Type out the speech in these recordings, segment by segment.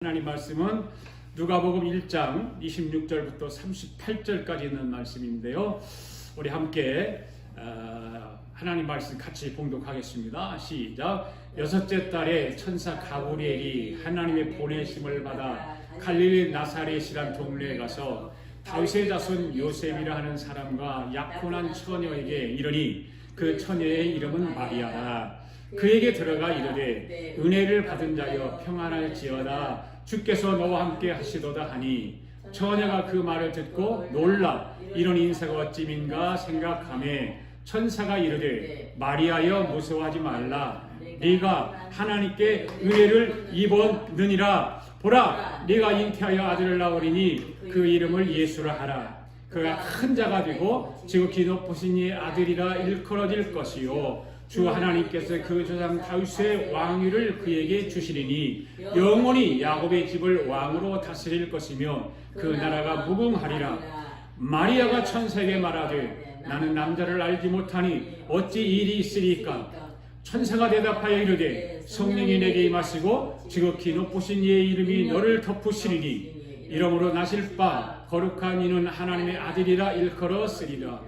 하나님 말씀은 누가복음 1장 26절부터 38절까지 있는 말씀인데요. 우리 함께 하나님 말씀 같이 봉독하겠습니다. 시작. 여섯째 달에 천사 가브리엘이 하나님의 보내심을 받아 갈릴리 나사렛이란 동네에 가서 다윗의 자손 요셉이라 하는 사람과 약혼한 처녀에게 이르니 그 처녀의 이름은 마리아라. 그에게 들어가 이르되 은혜를 받은 자여 평안할지어다. 주께서 너와 함께 하시도다 하니 처녀가 그 말을 듣고 놀라 이런 인사가 어찌민가 생각하매 천사가 이르되 마리아여 무서워하지 말라. 네가 하나님께 은혜를 입었느니라. 보라 네가 잉태하여 아들을 낳으리니 그 이름을 예수라 하라. 그가 큰 자가 되고 지극히 높으신 이의 아들이라 일컬어질 것이요 주 하나님께서 그 조상 다윗의 왕위를 그에게 주시리니 영원히 야곱의 집을 왕으로 다스릴 것이며 그 나라가 무궁하리라. 마리아가 천사에게 말하되 나는 남자를 알지 못하니 어찌 일이 있으리까. 천사가 대답하여 이르되 성령이 내게 임하시고 지극히 높으신 이의 이름이 너를 덮으시리니 이러므로 나실 바 거룩한 이는 하나님의 아들이라 일컬어쓰리라.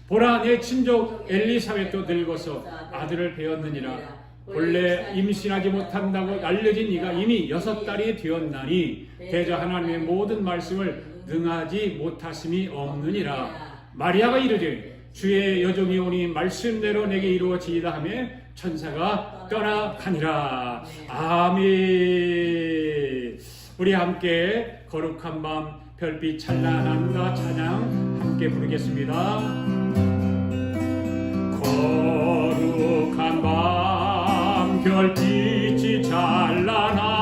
보라 내 친족 엘리사벳도 늙어서 아들을 배었느니라. 본래 임신하지 못한다고 알려진 이가 이미 6달이 되었나니 대저 하나님의 모든 말씀을 능하지 못하심이 없느니라. 마리아가 이르되 주의 여종이 오니 말씀대로 내게 이루어지이다 하며 천사가 떠나가니라. 아멘. 우리 함께 거룩한 밤 별빛 찬란함과 찬양 함께 부르겠습니다. 거룩한 밤 별빛이 찬란하다.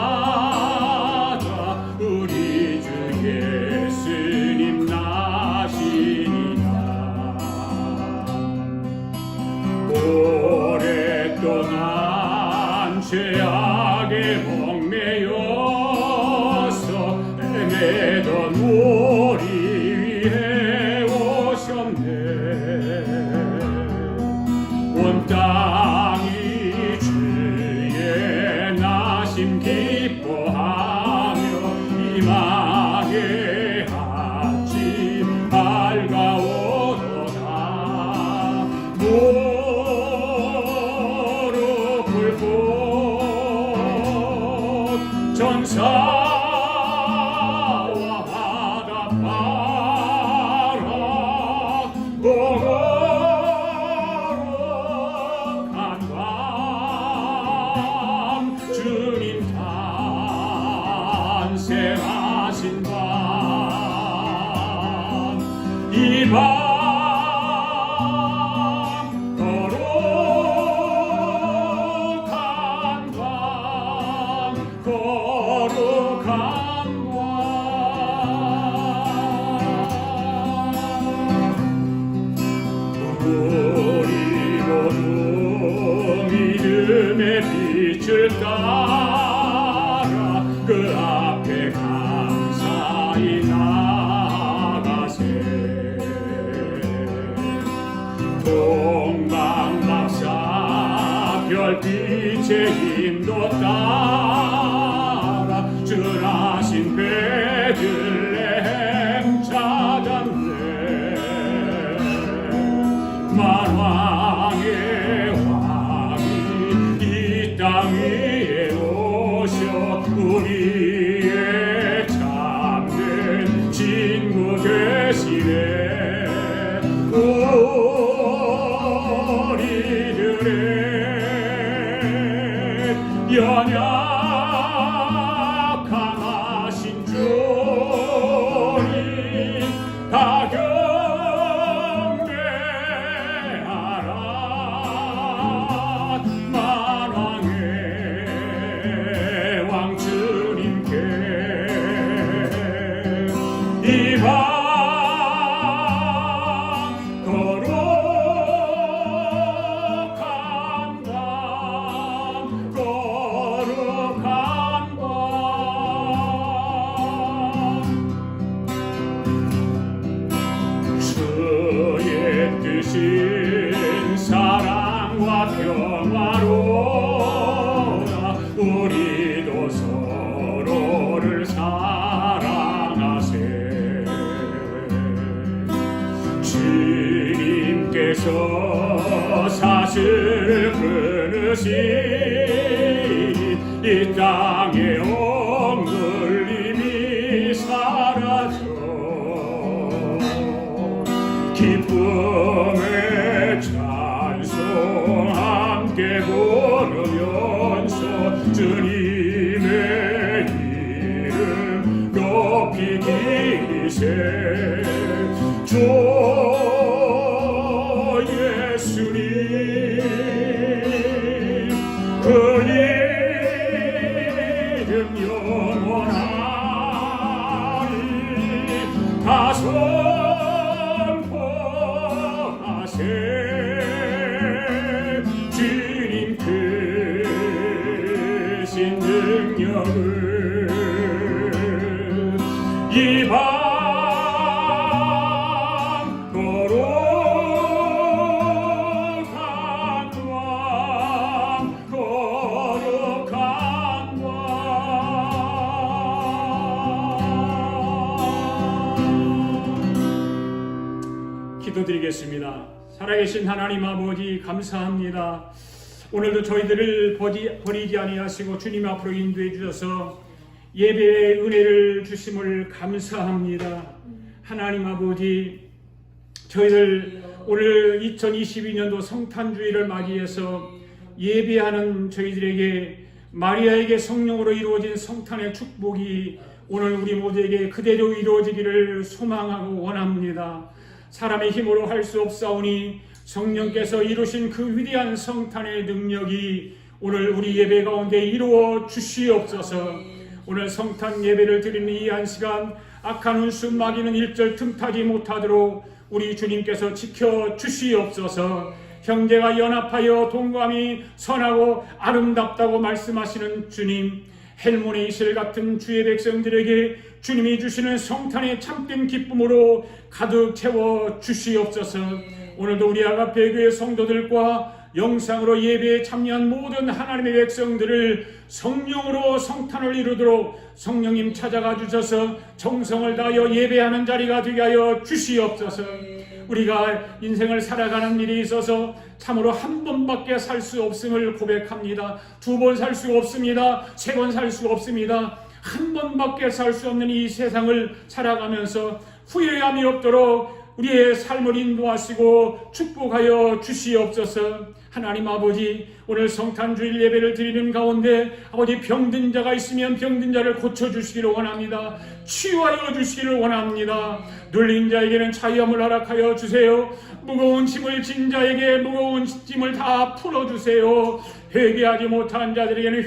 우리 주 예수님 나시니라. 오랫동안 죄악에 목매여서 헤매던 우리 위해 오셨네. 온 땅이 주의 나심 기뻐하며 임하게 하지 밝아오도다. 무릎을 꿇고 전사 탄생하신 밤, 이 밤 거룩한 밤, 거룩한 밤. 우리 모두 믿음의 빛을 따라 그 앞에 감사히 나가세. 동방박사 별빛의 힘도 따라 주나신 베들레헴 찾았네. 만왕의 왕이 이 땅 위에 오셔 우리의 참된 친구 되시네. 우리들의 연약하신 주 주께서 사슬을 끊으시 이 땅에 억눌림이 사라져 기쁨의 찬송 함께 부르면서 주님의 이름 높이 기리세 주 예수님 그 이름 영원하리 다 선포하세 주님 크신 능력을 이 밤 기도드리겠습니다. 살아계신 하나님 아버지 감사합니다. 오늘도 저희들을 버리지 아니하시고 주님 앞으로 인도해 주셔서 예배의 은혜를 주심을 감사합니다. 하나님 아버지 저희들 오늘 2022년도 성탄주의를 맞이해서 예배하는 저희들에게 마리아에게 성령으로 이루어진 성탄의 축복이 오늘 우리 모두에게 그대로 이루어지기를 소망하고 원합니다. 사람의 힘으로 할 수 없사오니 성령께서 이루신 그 위대한 성탄의 능력이 오늘 우리 예배 가운데 이루어 주시옵소서. 오늘 성탄 예배를 드리는 이 한 시간 악한 운수 마귀는 일절 틈타지 못하도록 우리 주님께서 지켜 주시옵소서. 형제가 연합하여 동감이 선하고 아름답다고 말씀하시는 주님, 헬몬의 이슬 같은 주의 백성들에게 주님이 주시는 성탄의 참된 기쁨으로 가득 채워 주시옵소서. 오늘도 우리 아가페 교회 성도들과 영상으로 예배에 참여한 모든 하나님의 백성들을 성령으로 성탄을 이루도록 성령님 찾아가 주셔서 정성을 다하여 예배하는 자리가 되게 하여 주시옵소서. 우리가 인생을 살아가는 일이 있어서 참으로 한 번밖에 살 수 없음을 고백합니다. 두 번 살 수 없습니다. 세 번 살 수 없습니다. 한 번밖에 살 수 없는 이 세상을 살아가면서 후회함이 없도록 우리의 삶을 인도하시고 축복하여 주시옵소서. 하나님 아버지, 오늘 성탄주일 예배를 드리는 가운데 아버지 병든 자가 있으면 병든 자를 고쳐주시기를 원합니다. 치유하여 주시기를 원합니다. 눌린 자에게는 자유함을 허락하여 주세요. 무거운 짐을 진 자에게 무거운 짐을 다 풀어주세요. 회개하지 못한 자들에게는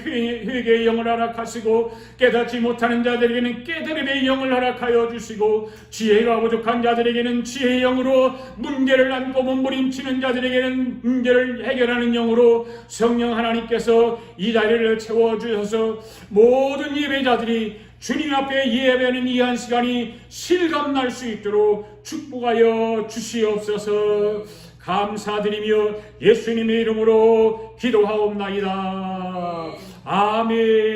회개의 영을 허락하시고 깨닫지 못하는 자들에게는 깨달음의 영을 허락하여 주시고 지혜가 부족한 자들에게는 지혜의 영으로 문제를 안고 몸부림치는 자들에게는 문제를 해결하는 영으로 성령 하나님께서 이 자리를 채워주셔서 모든 예배자들이 주님 앞에 예배하는 이 한 시간이 실감날 수 있도록 축복하여 주시옵소서. 감사드리며 예수님의 이름으로 기도하옵나이다.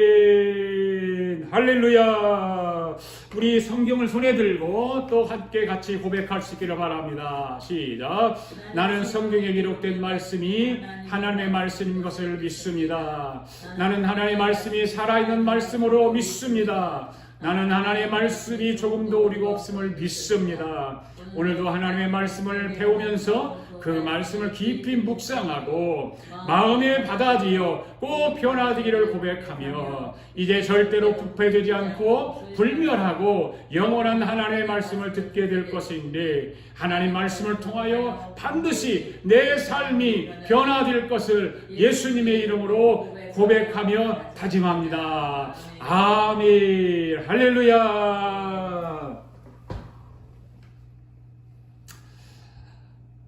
아멘. 할렐루야. 우리 성경을 손에 들고 또 함께 같이 고백할 수 있기를 바랍니다. 시작. 나는 성경에 기록된 말씀이 하나님의 말씀인 것을 믿습니다. 나는 하나님의 말씀이 살아있는 말씀으로 믿습니다. 나는 하나님의 말씀이 조금도 오리가 없음을 믿습니다. 오늘도 하나님의 말씀을 배우면서 그 말씀을 깊이 묵상하고 마음에 받아들여 꼭 변화되기를 고백하며 이제 절대로 부패되지 않고 불멸하고 영원한 하나님의 말씀을 듣게 될 것인데 하나님 말씀을 통하여 반드시 내 삶이 변화될 것을 예수님의 이름으로 고백하며 다짐합니다. 아멘. 할렐루야.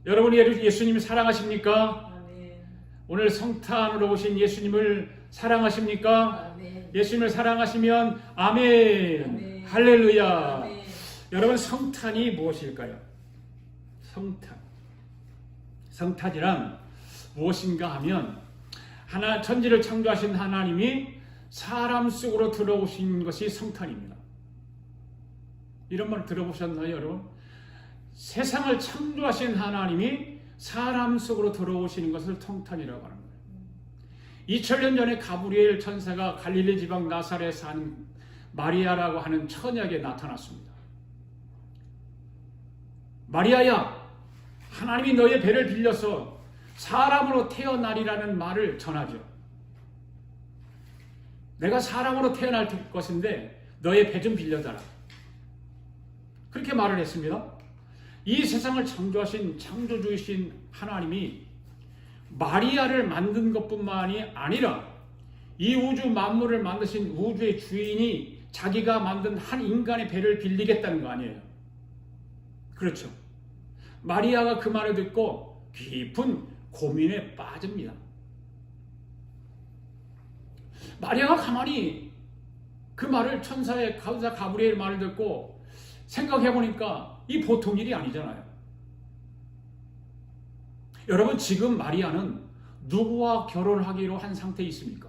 여러분이 예수님을 사랑하십니까? 아멘. 오늘 성탄으로 오신 예수님을 사랑하십니까? 아멘. 예수님을 사랑하시면 아멘. 아멘. 할렐루야. 아멘. 여러분, 성탄이 무엇일까요? 성탄이란 무엇인가 하면 천지를 창조하신 하나님이 사람 속으로 들어오신 것이 성탄입니다. 이런 말 들어보셨나요, 여러분? 세상을 창조하신 하나님이 사람 속으로 들어오시는 것을 성탄이라고 하는 거예요. 2000년 전에 가브리엘 천사가 갈릴리 지방 나사렛에 사는 마리아라고 하는 처녀에게 나타났습니다. 마리아야, 하나님이 너의 배를 빌려서 사람으로 태어나리라는 말을 전하죠. 내가 사람으로 태어날 것인데 너의 배 좀 빌려달라. 그렇게 말을 했습니다. 이 세상을 창조하신 창조주이신 하나님이 마리아를 만든 것뿐만이 아니라 이 우주 만물을 만드신 우주의 주인이 자기가 만든 한 인간의 배를 빌리겠다는 거 아니에요. 그렇죠. 마리아가 그 말을 듣고 깊은 고민에 빠집니다. 마리아가 가만히 그 말을 천사 가브리엘 말을 듣고 생각해 보니까 이 보통 일이 아니잖아요. 여러분, 지금 마리아는 누구와 결혼하기로 한 상태에 있습니까?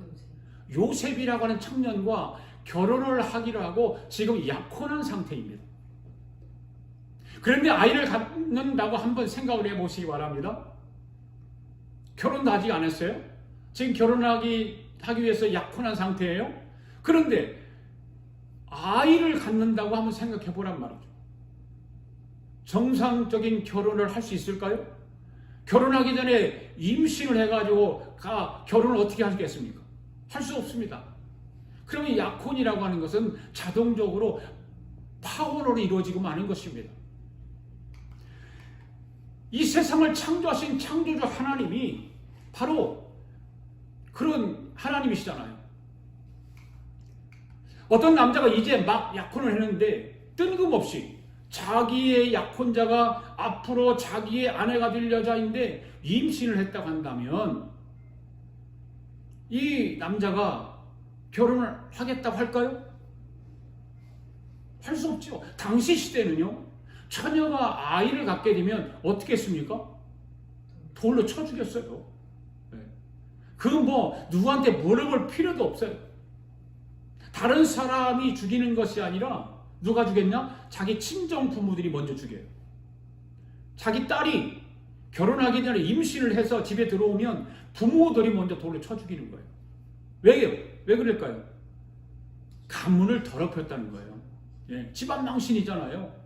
요셉이라고 하는 청년과 결혼을 하기로 하고 지금 약혼한 상태입니다. 그런데 아이를 갖는다고 한번 생각을 해보시기 바랍니다. 결혼도 아직 안 했어요. 지금 결혼하기 위해서 약혼한 상태예요. 그런데 아이를 갖는다고 한번 생각해 보란 말이죠. 정상적인 결혼을 할 수 있을까요? 결혼하기 전에 임신을 해가지고 결혼을 어떻게 하겠습니까? 할 수 없습니다. 그러면 약혼이라고 하는 것은 자동적으로 파혼으로 이루어지고 마는 것입니다. 이 세상을 창조하신 창조주 하나님이 바로 그런 하나님이시잖아요. 어떤 남자가 이제 막 약혼을 했는데 뜬금없이 자기의 약혼자가 앞으로 자기의 아내가 될 여자인데 임신을 했다고 한다면 이 남자가 결혼을 하겠다고 할까요? 할 수 없죠. 당시 시대는요, 처녀가 아이를 갖게 되면 어떻게 했습니까? 돌로 쳐 죽였어요. 누구한테 물어볼 필요도 없어요. 다른 사람이 죽이는 것이 아니라 누가 죽였냐? 자기 친정 부모들이 먼저 죽여요. 자기 딸이 결혼하기 전에 임신을 해서 집에 들어오면 부모들이 먼저 돌로 쳐 죽이는 거예요. 왜요? 왜 그럴까요? 가문을 더럽혔다는 거예요. 집안 망신이잖아요.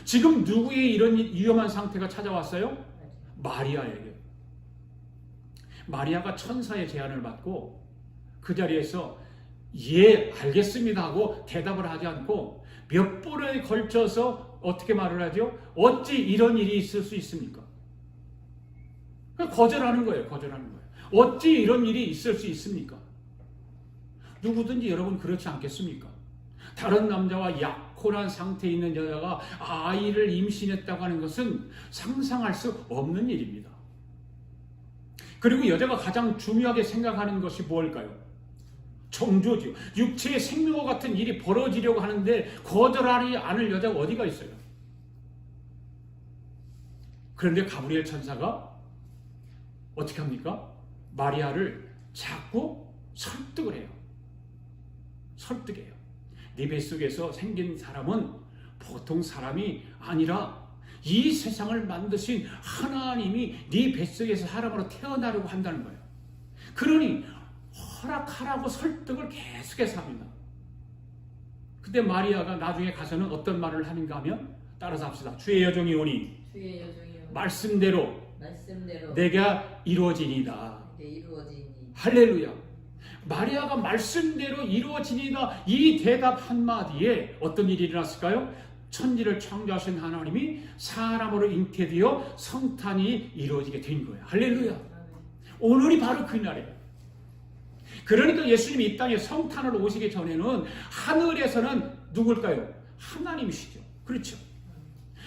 지금 누구의 이런 위험한 상태가 찾아왔어요? 마리아에게. 마리아가 천사의 제안을 받고 그 자리에서 예, 알겠습니다 하고 대답을 하지 않고 몇 번에 걸쳐서 어떻게 말을 하죠? 어찌 이런 일이 있을 수 있습니까? 거절하는 거예요. 거절하는 거예요. 어찌 이런 일이 있을 수 있습니까? 누구든지 여러분 그렇지 않겠습니까? 다른 남자와 약혼한 상태에 있는 여자가 아이를 임신했다고 하는 것은 상상할 수 없는 일입니다. 그리고 여자가 가장 중요하게 생각하는 것이 뭘까요? 정조죠. 육체의 생명과 같은 일이 벌어지려고 하는데 거절하지 않을 여자가 어디가 있어요? 그런데 가브리엘 천사가 어떻게 합니까? 마리아를 자꾸 설득을 해요. 설득해요. 네 뱃속에서 생긴 사람은 보통 사람이 아니라 이 세상을 만드신 하나님이 네 뱃속에서 사람으로 태어나려고 한다는 거예요. 그러니 허락하라고 설득을 계속해서 합니다. 그때 마리아가 나중에 가서는 어떤 말을 하는가 하면 따라서 합시다. 주의 여종이 오니 말씀대로 내가 이루어지니이다. 할렐루야. 마리아가 말씀대로 이루어지니이다. 이 대답 한마디에 어떤 일이 일어났을까요? 천지를 창조하신 하나님이 사람으로 잉태되어 성탄이 이루어지게 된 거예요. 할렐루야. 오늘이 바로 그날이에요. 그러니까 예수님이 이 땅에 성탄으로 오시기 전에는 하늘에서는 누굴까요? 하나님이시죠. 그렇죠.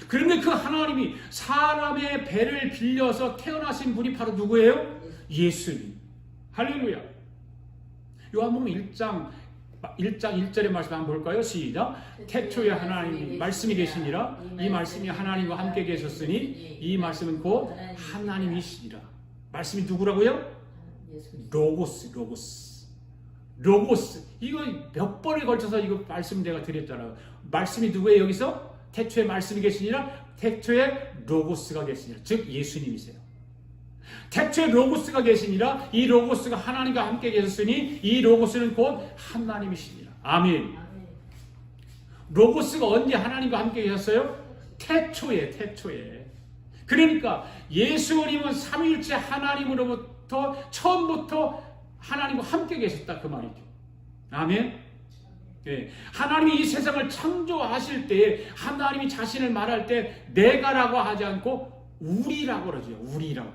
그런데 그 하나님이 사람의 배를 빌려서 태어나신 분이 바로 누구예요? 예수님. 할렐루야. 요한복음 1장 1절의 말씀 한번 볼까요? 시작. 태초에 하나님이 말씀이 계시니라. 이 말씀이 하나님과 함께 계셨으니 이 말씀은 곧 하나님이시니라. 말씀이 누구라고요? 로고스. 이거 몇 번에 걸쳐서 이거 말씀 제가 드렸잖아요. 말씀이 누구예요? 여기서 태초에 말씀이 계시니라 태초에 로고스가 계시니라. 즉 예수님이세요. 태초에 로고스가 계시니라 이 로고스가 하나님과 함께 계셨으니 이 로고스는 곧 하나님이시니라. 아멘. 로고스가 언제 하나님과 함께 계셨어요? 태초에. 그러니까 예수님은 삼위일체 하나님으로부터 처음부터 하나님과 함께 계셨다 그 말이죠. 아멘. 예. 하나님이 이 세상을 창조하실 때에 하나님이 자신을 말할 때 내가라고 하지 않고 우리라고 그러죠. 우리라고.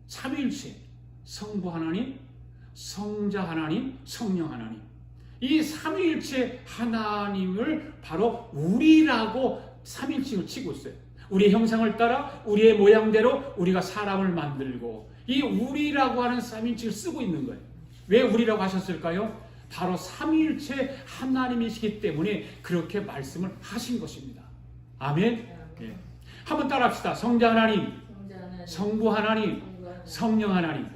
삼위일체 성부 하나님, 성자 하나님, 성령 하나님. 이 삼위일체 하나님을 바로 우리라고 삼위일체를 치고 있어요. 우리의 형상을 따라 우리의 모양대로 우리가 사람을 만들고 이 우리라고 하는 삼위일체를 쓰고 있는 거예요. 왜 우리라고 하셨을까요? 바로 삼위일체 하나님이시기 때문에 그렇게 말씀을 하신 것입니다. 아멘. 예. 한번 따라합시다. 성자 하나님, 성부 하나님, 성령 하나님.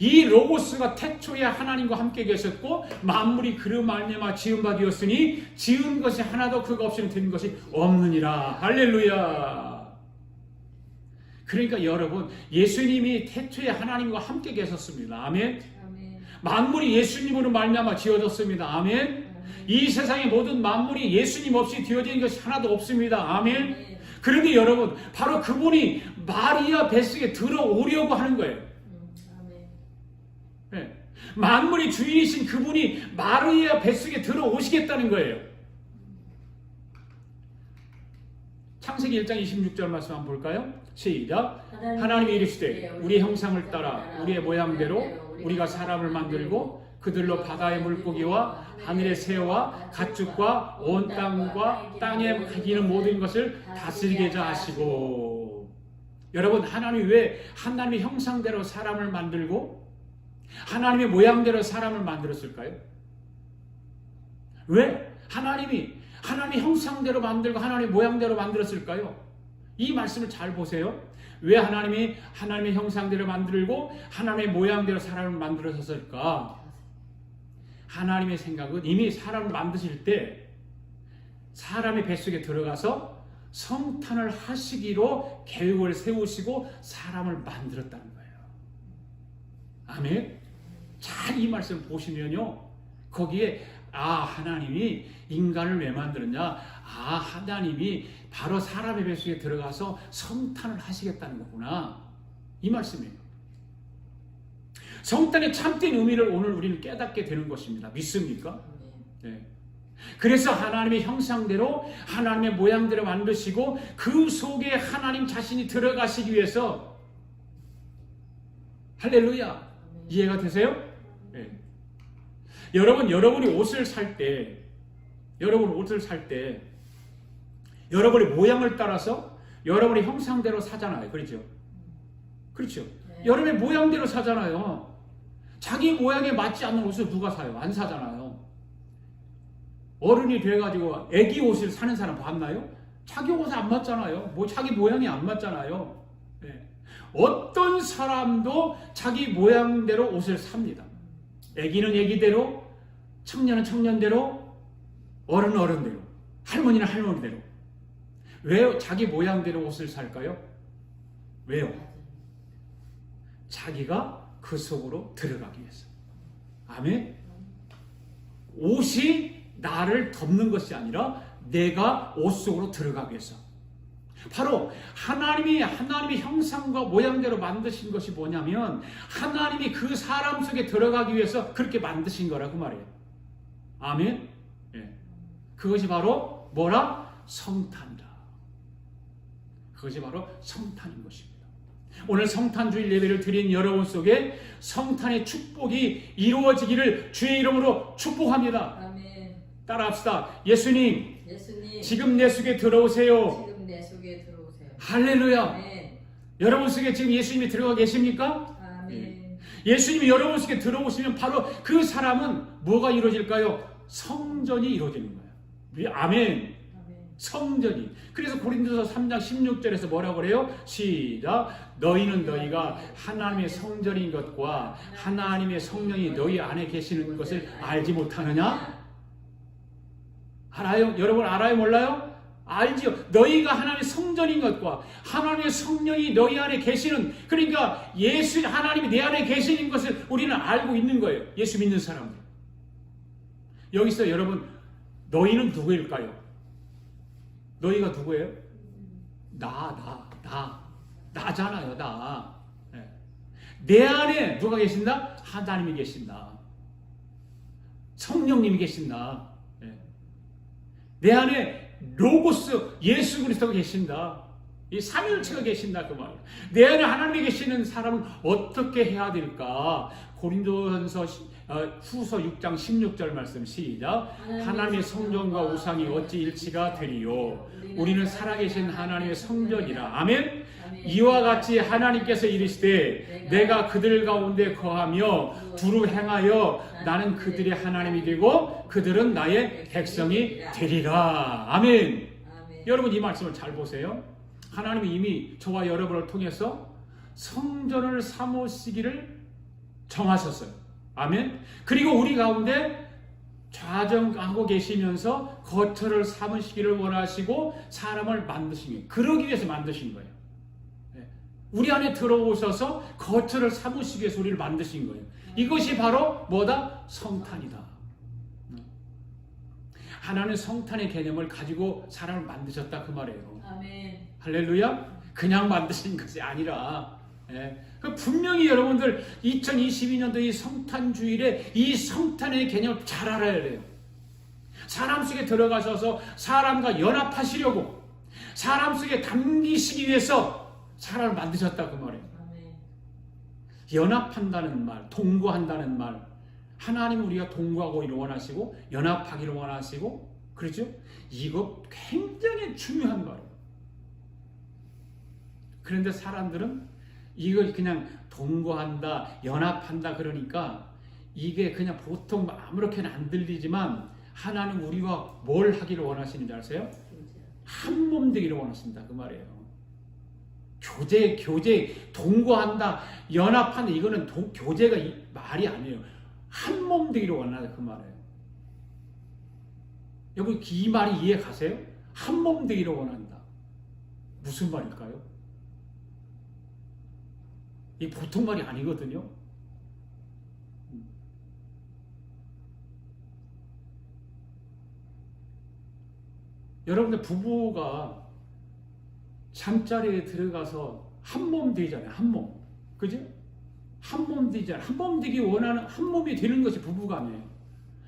이 로고스가 태초에 하나님과 함께 계셨고 만물이 그로 말미암아 지은 바 되었으니 지은 것이 하나도 그가 없이는 된 것이 없느니라. 할렐루야. 그러니까 여러분 예수님이 태초에 하나님과 함께 계셨습니다. 아멘. 만물이 예수님으로 말미암아 지어졌습니다. 아멘. 이 세상의 모든 만물이 예수님 없이 되어진 것이 하나도 없습니다. 아멘. 그런데 여러분 바로 그분이 마리아 뱃속에 들어오려고 하는 거예요. 네. 만물의 주인이신 그분이 마리아 뱃속에 들어오시겠다는 거예요. 창세기 1장 26절 말씀 한번 볼까요? 시작. 하나님이 이르시되 우리 형상을 따라 우리의 모양대로 우리가 사람을 만들고 그들로 바다의 물고기와 하늘의 새와 가축과 온 땅과 땅에 기는 모든 것을 다스리게 하자 하시고. 여러분 하나님이 왜 하나님의 형상대로 사람을 만들고 하나님의 모양대로 사람을 만들었을까요? 왜? 하나님의 형상대로 만들고 하나님의 모양대로 만들었을까요? 이 말씀을 잘 보세요. 왜 하나님이 하나님의 형상대로 만들고 하나님의 모양대로 사람을 만들었을까? 하나님의 생각은 이미 사람을 만드실 때 사람의 뱃속에 들어가서 성탄을 하시기로 계획을 세우시고 사람을 만들었다는 거예요. 아멘. 잘 이 말씀 보시면요. 거기에 하나님이 인간을 왜 만들었냐? 하나님이 바로 사람의 뱃속에 들어가서 성탄을 하시겠다는 거구나. 이 말씀이에요. 성탄의 참된 의미를 오늘 우리는 깨닫게 되는 것입니다. 믿습니까? 네. 그래서 하나님의 형상대로 하나님의 모양대로 만드시고 그 속에 하나님 자신이 들어가시기 위해서 할렐루야. 이해가 되세요? 네. 여러분이 옷을 살 때 여러분의 모양을 따라서 여러분의 형상대로 사잖아요. 그렇죠? 네. 여러분의 모양대로 사잖아요. 자기 모양에 맞지 않는 옷을 누가 사요? 안 사잖아요. 어른이 돼가지고 애기 옷을 사는 사람 봤나요? 자기 옷에 안 맞잖아요. 자기 모양이 안 맞잖아요. 네. 어떤 사람도 자기 모양대로 옷을 삽니다. 애기는 애기대로, 청년은 청년대로, 어른은 어른대로, 할머니는 할머니대로. 왜 자기 모양대로 옷을 살까요? 왜요? 자기가 그 속으로 들어가기 위해서. 아멘? 옷이 나를 덮는 것이 아니라 내가 옷 속으로 들어가기 위해서. 바로 하나님이 형상과 모양대로 만드신 것이 뭐냐면 하나님이 그 사람 속에 들어가기 위해서 그렇게 만드신 거라고 말해요. 아멘? 예. 그것이 바로 뭐라? 성탄이다. 그것이 바로 성탄인 것입니다. 오늘 성탄주일 예배를 드린 여러분 속에 성탄의 축복이 이루어지기를 주의 이름으로 축복합니다. 아멘. 따라합시다. 예수님, 지금 내 속에 들어오세요. 지금 내 속에 들어오세요. 할렐루야. 아멘. 여러분 속에 지금 예수님이 들어가 계십니까? 아멘. 예수님이 여러분 속에 들어오시면 바로 그 사람은 뭐가 이루어질까요? 성전이 이루어지는 거예요. 아멘. 성전이. 그래서 고린도서 3장 16절에서 뭐라고 그래요? 시작. 너희는 너희가 하나님의 성전인 것과 하나님의 성령이 너희 안에 계시는 것을 알지 못하느냐? 알아요? 여러분 알아요? 몰라요? 알지요. 너희가 하나님의 성전인 것과 하나님의 성령이 너희 안에 계시는, 그러니까 예수 하나님이 내 안에 계시는 것을 우리는 알고 있는 거예요. 예수 믿는 사람들. 여기서 여러분, 너희는 누구일까요? 너희가 누구예요? 나잖아요. 나. 내 안에 누가 계신다? 하나님이 계신다. 성령님이 계신다. 내 안에 로고스 예수 그리스도가 계신다. 이 삼위일체가 계신다 그 말이에요. 내 안에 하나님이 계시는 사람은 어떻게 해야 될까? 고린도전서 후서 6장 16절 말씀 시작. 하나님의 성전과 우상이 어찌 일치가 되리요? 우리는 살아계신 하나님의 성전이라. 아멘. 이와 같이 하나님께서 이르시되 내가 그들 가운데 거하며 두루 행하여 나는 그들의 하나님이 되고 그들은 나의 백성이 되리라. 아멘. 여러분 이 말씀을 잘 보세요. 하나님이 이미 저와 여러분을 통해서 성전을 삼으시기를 정하셨어요. 아멘. 그리고 우리 가운데 좌정하고 계시면서 거처를 삼으시기를 원하시고 사람을 만드신 거예요. 그러기 위해서 만드신 거예요. 우리 안에 들어오셔서 거처를 삼으시기 위해서 우리를 만드신 거예요. 이것이 바로 뭐다? 성탄이다. 하나님 성탄의 개념을 가지고 사람을 만드셨다 그 말이에요. 아멘. 할렐루야. 그냥 만드신 것이 아니라 분명히 여러분들 2022년도 이 성탄주일에 이 성탄의 개념을 잘 알아야 돼요. 사람 속에 들어가셔서 사람과 연합하시려고 사람 속에 담기시기 위해서 사람을 만드셨다 그 말이에요. 아멘. 연합한다는 말, 동거한다는 말, 하나님 우리가 동거하기를 원하시고 연합하기를 원하시고, 그렇죠? 이거 굉장히 중요한 말이에요. 그런데 사람들은 이걸 그냥 동거한다, 연합한다 그러니까 이게 그냥 보통 아무렇게나 안 들리지만 하나님 우리가 뭘 하기를 원하시는지 아세요? 한 몸 되기를 원하신다 그 말이에요. 교제, 동거한다, 연합한다, 이거는 교제가 말이 아니에요. 한 몸 되기를 원한다 그 말이에요. 여러분 이 말이 이해 가세요? 한 몸 되기를 원한다. 무슨 말일까요? 이 보통 말이 아니거든요. 여러분들 부부가 잠자리에 들어가서 한 몸 되잖아요. 한 몸. 그죠? 한 몸 되잖아요. 한 몸 되기 원하는 한 몸이 되는 것이 부부간이에요.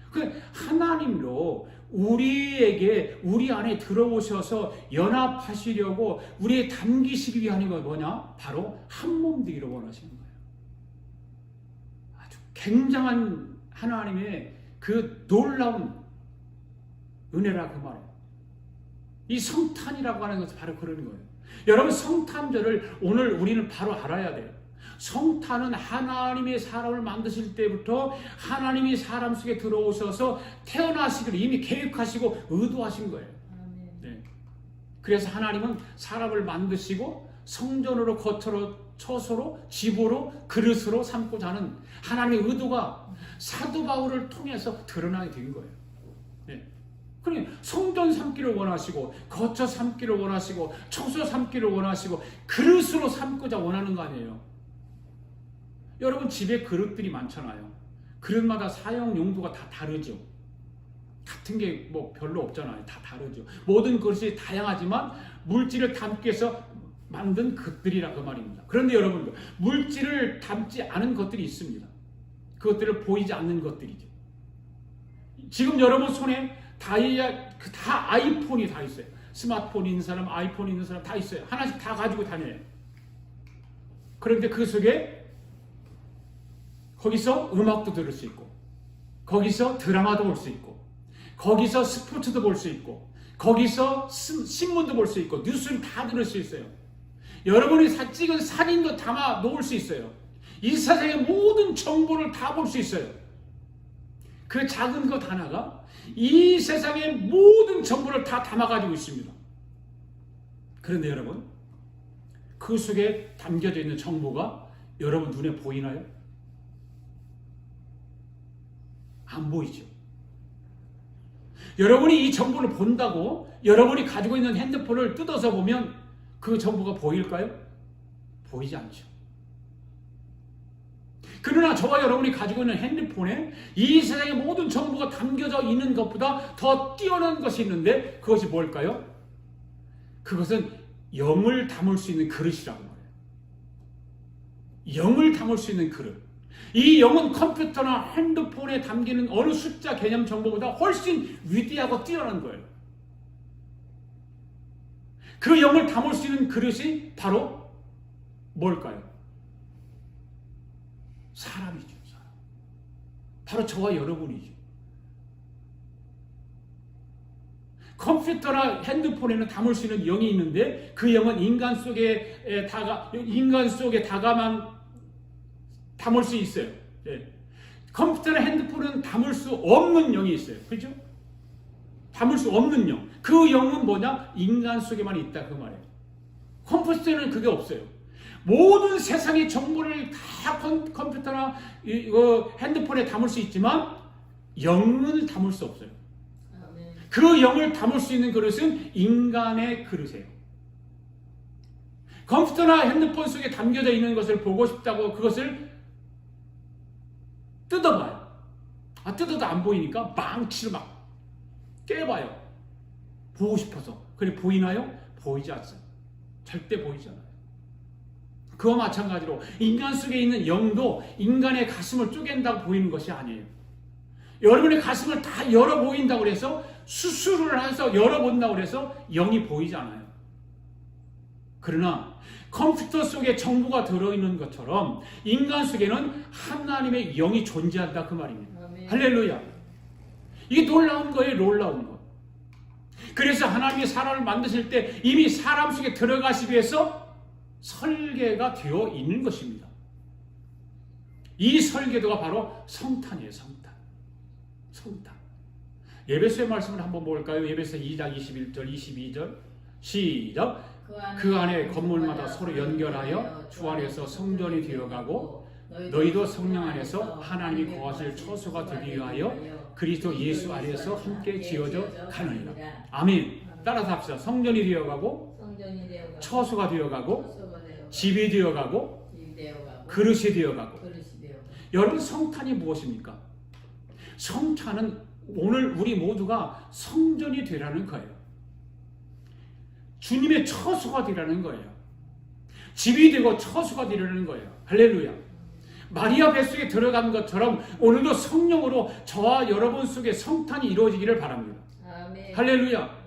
그 하나님도 우리에게 우리 안에 들어오셔서 연합하시려고 우리에 담기시기 위한 건 뭐냐? 바로 한 몸 되기를 원하시는 거예요. 아주 굉장한 하나님의 그 놀라운 은혜라 그 말이에요. 이 성탄이라고 하는 것은 바로 그런 거예요. 여러분 성탄절을 오늘 우리는 바로 알아야 돼요. 성탄은 하나님의 사람을 만드실 때부터 하나님이 사람 속에 들어오셔서 태어나시기를 이미 계획하시고 의도하신 거예요. 네. 그래서 하나님은 사람을 만드시고 성전으로 거처로 처소로 집으로 그릇으로 삼고자 하는 하나님의 의도가 사도 바울을 통해서 드러나게 된 거예요. 네. 그러니까 성전 삼기를 원하시고 거처 삼기를 원하시고 처소 삼기를 원하시고 그릇으로 삼고자 원하는 거 아니에요. 여러분 집에 그릇들이 많잖아요. 그릇마다 사용 용도가 다 다르죠. 같은 게 뭐 별로 없잖아요. 다 다르죠. 모든 그릇이 다양하지만 물질을 담기 위해서 만든 것들이라 그 말입니다. 그런데 여러분들 물질을 담지 않은 것들이 있습니다. 그것들을 보이지 않는 것들이죠. 지금 여러분 손에 다 아이폰이 다 있어요. 스마트폰 있는 사람, 아이폰 있는 사람 다 있어요. 하나씩 다 가지고 다녀요. 그런데 그 속에 거기서 음악도 들을 수 있고 거기서 드라마도 볼 수 있고 거기서 스포츠도 볼 수 있고 거기서 신문도 볼 수 있고 뉴스를 다 들을 수 있어요. 여러분이 찍은 사진도 담아 놓을 수 있어요. 이 세상의 모든 정보를 다 볼 수 있어요. 그 작은 것 하나가 이 세상의 모든 정보를 다 담아가지고 있습니다. 그런데 여러분 그 속에 담겨져 있는 정보가 여러분 눈에 보이나요? 안 보이죠. 여러분이 이 정보를 본다고 여러분이 가지고 있는 핸드폰을 뜯어서 보면 그 정보가 보일까요? 보이지 않죠. 그러나 저와 여러분이 가지고 있는 핸드폰에 이 세상의 모든 정보가 담겨져 있는 것보다 더 뛰어난 것이 있는데 그것이 뭘까요? 그것은 영을 담을 수 있는 그릇이라고 말해요. 영을 담을 수 있는 그릇. 이 영은 컴퓨터나 핸드폰에 담기는 어느 숫자 개념 정보보다 훨씬 위대하고 뛰어난 거예요. 그 영을 담을 수 있는 그릇이 바로 뭘까요? 사람이죠. 사람. 바로 저와 여러분이죠. 컴퓨터나 핸드폰에는 담을 수 있는 영이 있는데 그 영은 인간 속에 다가만 담을 수 있어요. 예. 컴퓨터나 핸드폰은 담을 수 없는 영이 있어요. 그렇죠? 담을 수 없는 영. 그 영은 뭐냐? 인간 속에만 있다 그 말이에요. 컴퓨터에는 그게 없어요. 모든 세상의 정보를 다 컴퓨터나 핸드폰에 담을 수 있지만 영을 담을 수 없어요. 그 영을 담을 수 있는 그릇은 인간의 그릇이에요. 컴퓨터나 핸드폰 속에 담겨져 있는 것을 보고 싶다고 그것을 뜯어봐요. 뜯어도 안 보이니까 망치로 막 깨봐요. 보고 싶어서. 그래 보이나요? 보이지 않아요. 절대 보이지 않아요. 그와 마찬가지로 인간 속에 있는 영도 인간의 가슴을 쪼갠다고 보이는 것이 아니에요. 여러분의 가슴을 다 열어 보인다고 해서 수술을 해서 열어본다고 해서 영이 보이지 않아요. 그러나 컴퓨터 속에 정보가 들어있는 것처럼 인간 속에는 하나님의 영이 존재한다 그 말입니다. 아멘. 할렐루야. 이게 놀라운 거예요. 놀라운 거. 그래서 하나님이 사람을 만드실 때 이미 사람 속에 들어가시기 위해서 설계가 되어 있는 것입니다. 이 설계도가 바로 성탄이에요. 성탄. 에베소의 말씀을 한번 볼까요? 에베소 2장 21절 22절 시작. 그 안에 건물마다 서로 연결하여 주 안에서 성전이 되어가고 너희도 성령 안에서 하나님이 거하실 처소가 되기 위하여 그리스도 예수 안에서 함께 지어져 가느니라. 아멘. 따라서 합시다. 성전이 되어가고 처소가 되어가고 집이 되어가고 그릇이 되어가고. 여러분 성탄이 무엇입니까? 성탄은 오늘 우리 모두가 성전이 되라는 거예요. 주님의 처소가 되라는 거예요. 집이 되고 처소가 되라는 거예요. 할렐루야. 마리아 뱃속에 들어간 것처럼 오늘도 성령으로 저와 여러분 속에 성탄이 이루어지기를 바랍니다. 아멘. 할렐루야.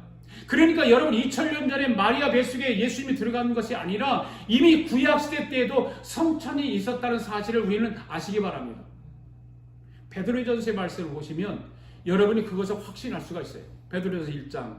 그러니까 여러분 2000년 전에 마리아 뱃속에 예수님이 들어간 것이 아니라 이미 구약시대 때에도 성탄이 있었다는 사실을 우리는 아시기 바랍니다. 베드로전서의 말씀을 보시면 여러분이 그것을 확신할 수가 있어요. 베드로전서 1장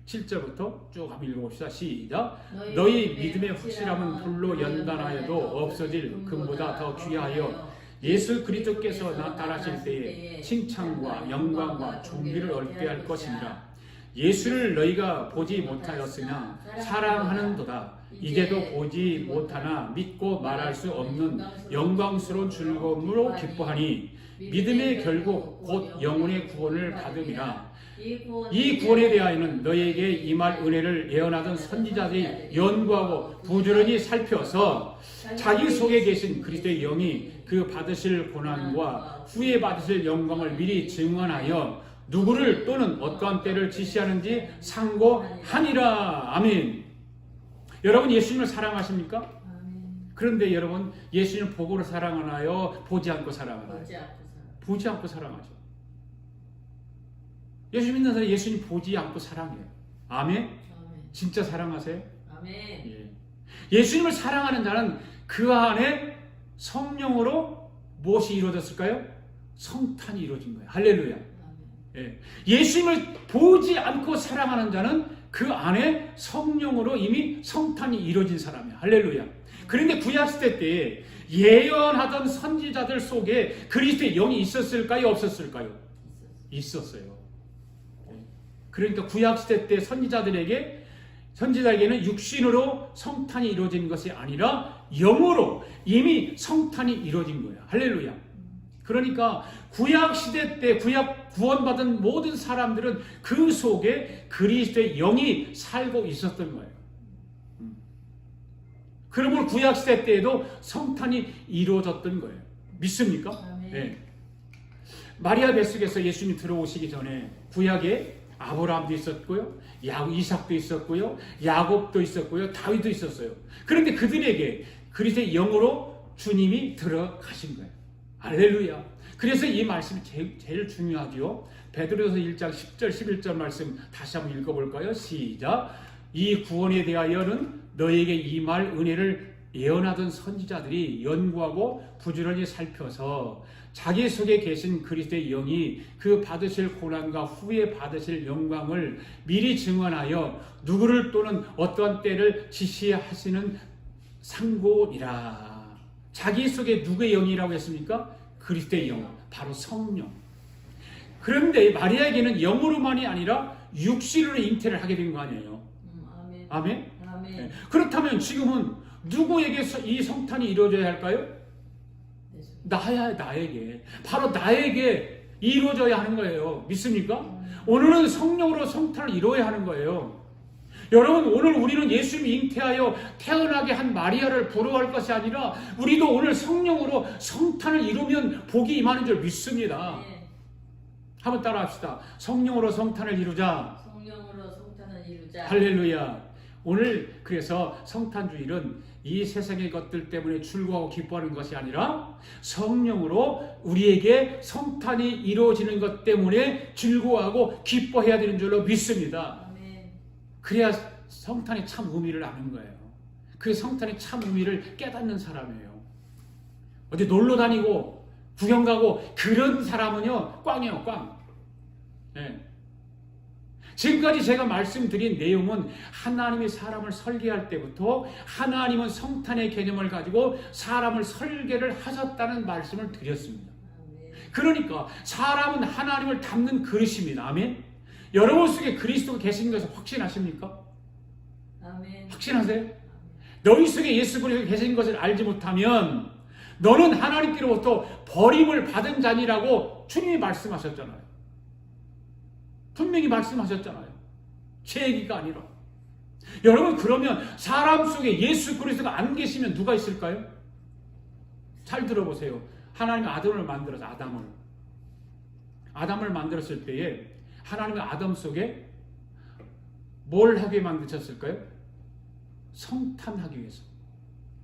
7절부터 쭉 한번 읽어봅시다. 시작. 너희 믿음의 확실함은 불로 연단하여도 없어질 금보다 더 귀하여 예수 그리스도께서 나타나실 때에 칭찬과 영광과 존귀를 얻게 할 것이니라. 예수를 너희가 보지 못하였으나 사랑하는도다. 이제도 보지 못하나 믿고 말할 수 없는 영광스러운 즐거움으로 기뻐하니 믿음의 결국 곧 영혼의 구원을 받음이라. 이 구원에 대하여는 너희에게 임할 은혜를 예언하던 선지자들이 연구하고 부지런히 살펴서 자기 속에 계신 그리스도의 영이 그 받으실 고난과 후에 받으실 영광을 미리 증언하여 누구를 또는 어떠한 때를 지시하는지 상고하니라. 아멘. 여러분 예수님을 사랑하십니까? 아멘. 그런데 여러분 예수님을 보고로 사랑하나요? 보지 않고 사랑하나요? 보지 않고 사랑하죠. 예수 믿는 사람 예수님 보지 않고 사랑해요. 아멘? 아멘. 진짜 사랑하세요? 아멘. 예. 예수님을 사랑하는 자는 그 안에 성령으로 무엇이 이루어졌을까요? 성탄이 이루어진 거예요. 할렐루야. 예. 예수님을 보지 않고 사랑하는 자는 그 안에 성령으로 이미 성탄이 이루어진 사람이에요. 할렐루야. 그런데 구약시대 때 예언하던 선지자들 속에 그리스도의 영이 있었을까요? 없었을까요? 있었어요. 그러니까 구약시대 때 선지자에게는 육신으로 성탄이 이루어진 것이 아니라 영으로 이미 성탄이 이루어진 거예요. 할렐루야. 그러니까 구약 시대 때 구약 구원받은 모든 사람들은 그 속에 그리스도의 영이 살고 있었던 거예요. 그러므로 구약 시대 때에도 성탄이 이루어졌던 거예요. 믿습니까? 아멘. 네. 마리아 뱃속에서 예수님 들어오시기 전에 구약에 아브라함도 있었고요, 이삭도 있었고요, 야곱도 있었고요, 다윗도 있었어요. 그런데 그들에게 그리스도의 영으로 주님이 들어가신 거예요. 할렐루야. 그래서 이 말씀이 제일 중요하죠. 베드로서 1장 10절 11절 말씀 다시 한번 읽어볼까요? 시작. 이 구원에 대하여는 너에게 임할 은혜를 예언하던 선지자들이 연구하고 부지런히 살펴서 자기 속에 계신 그리스도의 영이 그 받으실 고난과 후에 받으실 영광을 미리 증언하여 누구를 또는 어떠한 때를 지시하시는 상고니라. 자기 속에 누구의 영이라고 했습니까? 그리스도의 영, 바로 성령. 그런데 마리아에게는 영으로만이 아니라 육신으로 잉태를 하게 된 거 아니에요? 아멘. 아멘? 아멘. 네. 그렇다면 지금은 누구에게 이 성탄이 이루어져야 할까요? 나에게. 바로 나에게 이루어져야 하는 거예요. 믿습니까? 오늘은 성령으로 성탄을 이루어야 하는 거예요. 여러분, 오늘 우리는 예수님이 잉태하여 태어나게 한 마리아를 부러워할 것이 아니라 우리도 오늘 성령으로 성탄을 이루면 복이 임하는 줄 믿습니다. 네. 한번 따라합시다. 성령으로 성탄을 이루자. 성령으로 성탄을 이루자. 할렐루야. 오늘 그래서 성탄주일은 이 세상의 것들 때문에 즐거워하고 기뻐하는 것이 아니라 성령으로 우리에게 성탄이 이루어지는 것 때문에 즐거워하고 기뻐해야 되는 줄로 믿습니다. 아멘. 그래야 성탄의 참 의미를 아는 거예요. 그 성탄의 참 의미를 깨닫는 사람이에요. 어디 놀러 다니고 구경 가고 그런 사람은요 꽝이에요, 꽝. 네. 지금까지 제가 말씀드린 내용은 하나님이 사람을 설계할 때부터 하나님은 성탄의 개념을 가지고 사람을 설계를 하셨다는 말씀을 드렸습니다. 아멘. 그러니까 사람은 하나님을 담는 그릇입니다. 아멘. 여러분 속에 그리스도가 계신 것을 확신하십니까? 아멘. 확신하세요? 너희 속에 예수 그리스도가 계신 것을 알지 못하면 너는 하나님께로부터 버림을 받은 자니라고 주님이 말씀하셨잖아요. 분명히 말씀하셨잖아요. 제 얘기가 아니라. 여러분, 그러면 사람 속에 예수 그리스도가 안 계시면 누가 있을까요? 잘 들어보세요. 하나님이 아담을 만들어서 아담을 만들었을 때에 하나님이 아담 속에 뭘 하게 만드셨을까요? 성탄하기 위해서.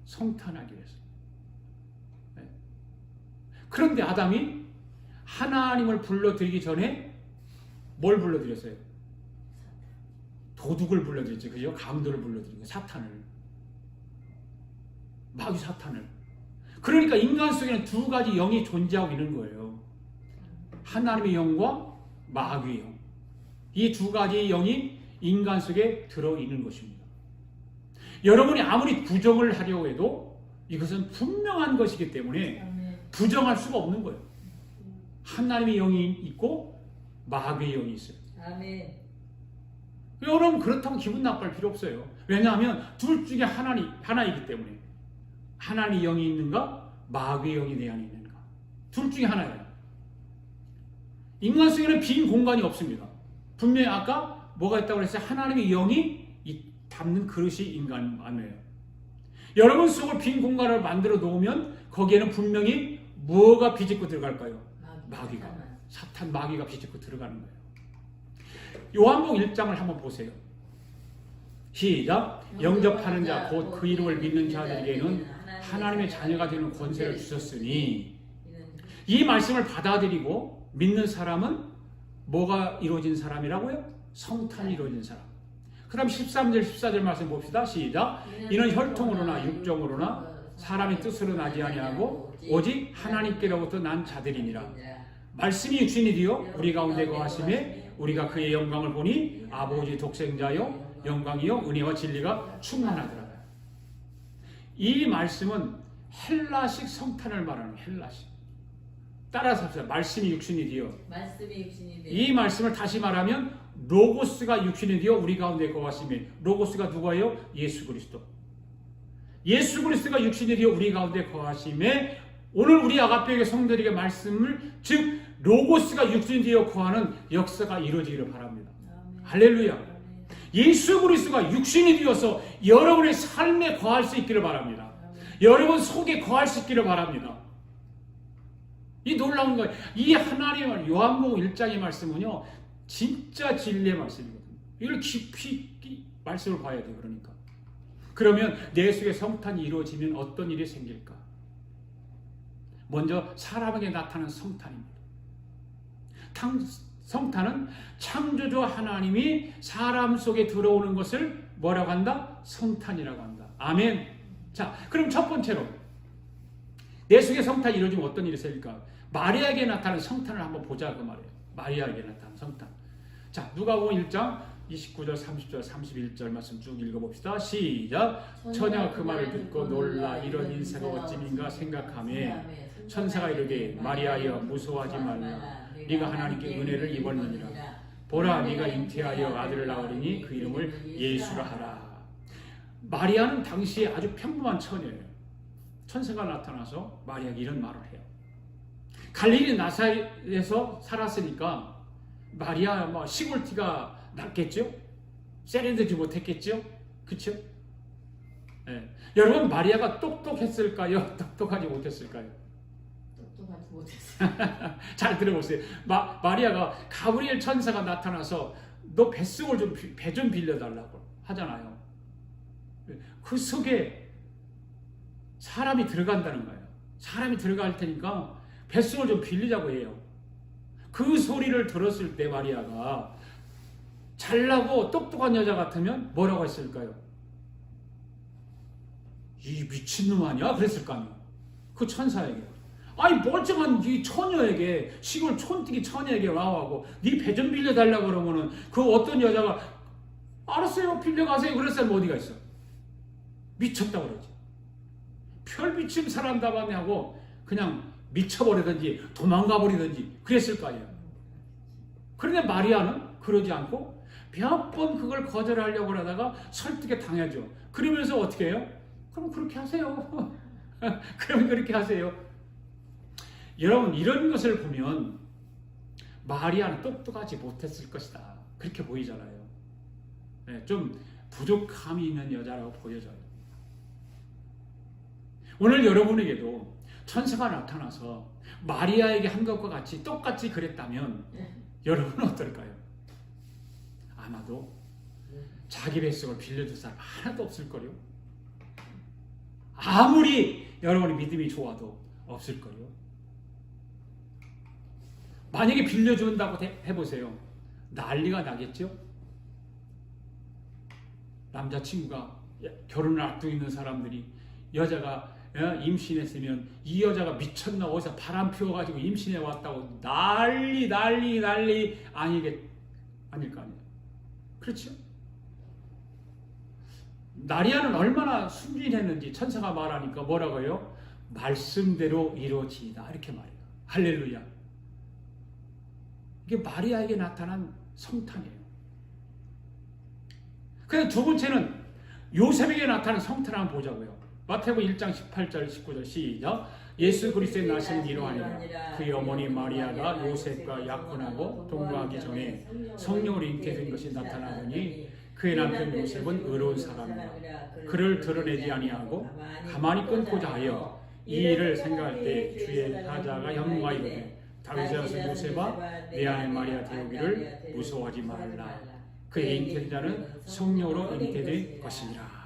성탄하기 위해서. 네. 그런데 아담이 하나님을 불러드리기 전에 뭘 불러드렸어요? 도둑을 불러드렸죠. 그죠? 강도를 불러드린 거예요. 사탄을. 마귀 사탄을. 그러니까 인간 속에는 두 가지 영이 존재하고 있는 거예요. 하나님의 영과 마귀의 영. 이 두 가지의 영이 인간 속에 들어있는 것입니다. 여러분이 아무리 부정을 하려고 해도 이것은 분명한 것이기 때문에 아멘. 부정할 수가 없는 거예요. 하나님의 영이 있고 마귀의 영이 있어요. 아멘. 여러분, 그렇다고 기분 나빠할 필요 없어요. 왜냐하면 둘 중에 하나이기 때문에. 하나님의 영이 있는가? 마귀의 영이 내 안에 있는가? 둘 중에 하나예요. 인간 속에는 빈 공간이 없습니다. 분명히 아까 뭐가 있다고 그랬어요? 하나님의 영이 담는 그릇이 인간 안에요. 여러분 속을 빈 공간을 만들어 놓으면 거기에는 분명히 뭐가 비집고 들어갈까요? 마귀가. 사탄 마귀가 비집고 들어가는 거예요. 요한복음 1장을 한번 보세요. 시작. 영접하는 자 곧 그 이름을 믿는 자들에게는 하나님의 자녀가 되는 권세를 주셨으니, 이 말씀을 받아들이고 믿는 사람은 뭐가 이루어진 사람이라고요? 성탄이 이루어진 사람. 그 다음 13절 14절 말씀 봅시다. 시작. 이는 혈통으로나 육정으로나 사람의 뜻으로 나지 아니하고 오직 하나님께로부터 난 자들이니라. 말씀이 육신이 되어 우리 가운데 거하심에 우리가 그의 영광을 보니 아버지 독생자여 영광이요 은혜와 진리가 충만하더라. 이 말씀은 헬라식 성탄을 말하는 헬라식. 따라서 합시다. 말씀이 육신이 되어. 이 말씀을 다시 말하면 로고스가 육신이 되어 우리 가운데 거하심에, 로고스가 누구예요? 예수 그리스도. 예수 그리스도가 육신이 되어 우리 가운데 거하심에 오늘 우리 아가페의 성도들에게 말씀을 즉 로고스가 육신이 되어 거하는 역사가 이루어지기를 바랍니다. 아멘. 할렐루야. 아멘. 예수 그리스도가 육신이 되어서 여러분의 삶에 거할 수 있기를 바랍니다. 아멘. 여러분 속에 거할 수 있기를 바랍니다. 이 놀라운 거예요. 이 하나님의 요한복음 1장의 말씀은요, 진짜 진리의 말씀이거든요. 이걸 깊이 말씀을 봐야 돼요. 그러면 내 속에 성탄이 이루어지면 어떤 일이 생길까? 먼저 사람에게 나타나는 성탄입니다. 성탄은 창조주 하나님이 사람 속에 들어오는 것을 뭐라고 한다? 성탄이라고 한다. 아멘. 자, 그럼 첫 번째로 내 속에 성탄이 이루어지면 어떤 일이 생길까? 마리아에게 나타나는 성탄을 한번 보자 그 말이에요. 마리아에게 나타나는 성탄. 자, 누가복음 1장 29절, 30절, 31절 말씀 쭉 읽어봅시다. 시작. 처녀가 그 말을 듣고 놀라 이런 인사가 어찌민가 생각하며 천사가 이르되 마리아여 무서워하지 말라. 네가 하나님께 은혜를 입었느니라. 보라 네가 잉태하여 아들을 낳으리니 그 이름을 예수라 하라. 마리아는 당시에 아주 평범한 처녀예요. 천사가 나타나서 마리아에게 이런 말을 해요. 갈릴리 나사렛에서 살았으니까 마리아 뭐 시골티가 났겠죠? 세련되지 못했겠죠? 그렇죠? 네. 여러분 마리아가 똑똑했을까요? 똑똑하지 못했을까요? 똑똑하지 못했어요. 잘 들어보세요. 마리아가 가브리엘 천사가 나타나서 너 뱃속을 좀 배 좀 빌려달라고 하잖아요. 그 속에 사람이 들어간다는 거예요. 사람이 들어갈 테니까 뱃속을 좀 빌리자고 해요. 그 소리를 들었을 때 마리아가 잘나고 똑똑한 여자 같으면 뭐라고 했을까요? 이 미친놈 아니야? 그랬을 거 아니에요. 그 천사에게. 아니 멀쩡한 이 처녀에게 시골 촌뜨기 처녀에게 와하고 네 배 좀 빌려달라고 그러면은 그 어떤 여자가 알았어요 빌려가세요 그랬으면 어디가 있어? 미쳤다고 그러지. 별 미친 사람 답안에 하고 그냥 미쳐버리든지 도망가버리든지 그랬을 거 아니에요. 그런데 마리아는 그러지 않고 몇 번 그걸 거절하려고 하다가 설득에 당하죠. 그러면서 어떻게 해요? 그럼 그렇게 하세요. 그럼 그렇게 하세요. 여러분 이런 것을 보면 마리아는 똑똑하지 못했을 것이다. 그렇게 보이잖아요. 네, 좀 부족함이 있는 여자라고 보여져요. 오늘 여러분에게도 천사가 나타나서 마리아에게 한 것과 같이 똑같이 그랬다면 여러분은 어떨까요? 아마도 자기 뱃속을 빌려줄 사람 하나도 없을걸요. 아무리 여러분의 믿음이 좋아도 없을걸요. 만약에 빌려준다고 해보세요. 난리가 나겠죠? 남자친구가 결혼을 앞두고 있는 사람들이 여자가 임신했으면 이 여자가 미쳤나 어디서 바람 피워가지고 임신해 왔다고 난리 아닐 거 아니에요. 그렇죠? 마리아는 얼마나 순진했는지 천사가 말하니까 뭐라고 해요? 말씀대로 이루어지이다 이렇게 말해요. 할렐루야. 이게 마리아에게 나타난 성탄이에요. 그래서 두 번째는 요셉에게 나타난 성탄을 한번 보자고요. 마태복음 1장 18절 19절 시작. 예수 그리스도의 나심은 이러하니라. 그의 어머니 마리아가 요셉과 약혼하고 동거하기 전에 성령으로 잉태된 것이 나타나더니 그의 남편 요셉은 의로운 사람이라. 그를 드러내지 아니하고 가만히 끊고자 하여 이 일을 생각할 때 주의 사자가 현무가 이르되 다윗의 아들 요셉아 내 아내 마리아 데우기를 무서워하지 말라. 그의 잉태된 자는 성령으로 잉태된 것이니라.